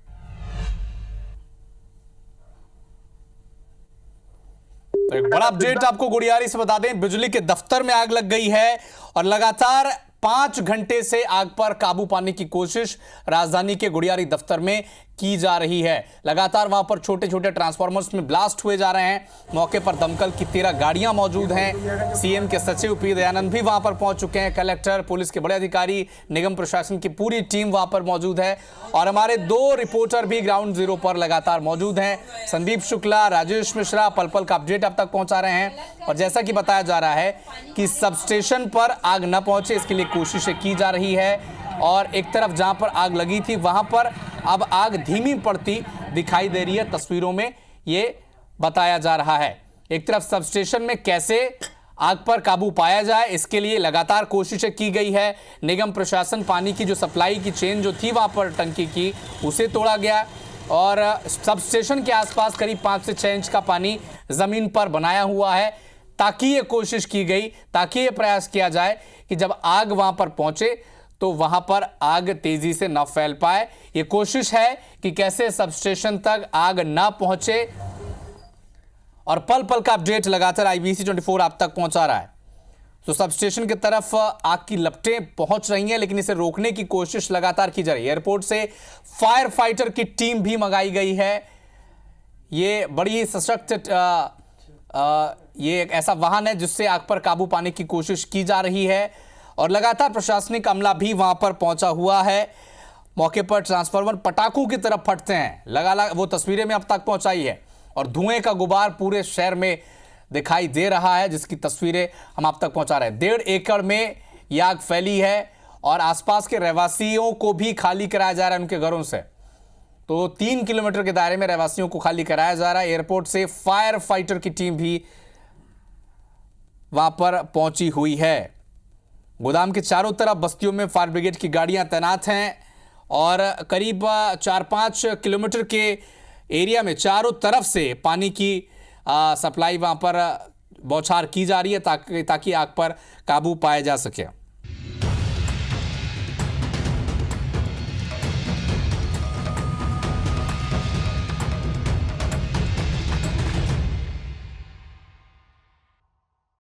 तो एक बड़ा अपडेट आपको गुड़ियारी से बता दें, बिजली के दफ्तर में आग लग गई है और लगातार 5 घंटे से आग पर काबू पाने की कोशिश राजधानी के गुड़ियारी दफ्तर में की जा रही है। लगातार वहां पर छोटे छोटे ट्रांसफार्मर्स में ब्लास्ट हुए जा रहे हैं। मौके पर दमकल की 13 गाड़ियां मौजूद हैं। सीएम के सचिव पी दयानंद भी वहां पर पहुंच चुके हैं। कलेक्टर, पुलिस के बड़े अधिकारी, निगम प्रशासन की पूरी टीम वहां पर मौजूद है और हमारे 2 रिपोर्टर भी ग्राउंड जीरो पर लगातार मौजूद हैं। संदीप शुक्ला, राजेश मिश्रा पल पल का अपडेट अब तक पहुंचा रहे हैं। और जैसा कि बताया जा रहा है कि सबस्टेशन पर आग न पहुंचे इसके लिए कोशिशें की जा रही है और एक तरफ जहां पर आग लगी थी वहां पर अब आग धीमी पड़ती दिखाई दे रही है। तस्वीरों में ये बताया जा रहा है। एक तरफ सबस्टेशन में कैसे आग पर काबू पाया जाए इसके लिए लगातार कोशिशें की गई है। निगम प्रशासन, पानी की जो सप्लाई की चेन जो थी वहां पर टंकी की उसे तोड़ा गया और सबस्टेशन के आसपास करीब 5 से 6 इंच का पानी जमीन पर बनाया हुआ है ताकि ये कोशिश की गई, ताकि ये प्रयास किया जाए कि जब आग वहां पर पहुंचे तो वहां पर आग तेजी से न फैल पाए। ये कोशिश है कि कैसे सबस्टेशन तक आग न पहुंचे और पल पल का अपडेट लगातार IBC 24 आप तक पहुंचा रहा है। तो सबस्टेशन की तरफ आग की लपटें पहुंच रही हैं लेकिन इसे रोकने की कोशिश लगातार की जा रही है। एयरपोर्ट से फायर फाइटर की टीम भी मंगाई गई है। ये बड़ी ही सशक्त ये एक ऐसा वाहन है जिससे आग पर काबू पाने की कोशिश की जा रही है और लगातार प्रशासनिक अमला भी वहां पर पहुंचा हुआ है। मौके पर ट्रांसफार्मर पटाखों की तरफ फटते हैं, लगातार वो तस्वीरें में अब तक पहुंचाई है और धुएं का गुबार पूरे शहर में दिखाई दे रहा है जिसकी तस्वीरें हम आप तक पहुंचा रहे हैं। 1.5 एकड़ में यह आग फैली है और आसपास के रहवासियों को भी खाली कराया जा रहा है उनके घरों से। तो 3 किलोमीटर के दायरे में रहवासियों को खाली कराया जा रहा है। एयरपोर्ट से फायर फाइटर की टीम भी वहां पर पहुंची हुई है। गोदाम के चारों तरफ बस्तियों में फायर ब्रिगेड की गाड़ियां तैनात हैं और करीब 4-5 किलोमीटर के एरिया में चारों तरफ से पानी की सप्लाई वहां पर बौछार की जा रही है ताकि आग पर काबू पाया जा सके।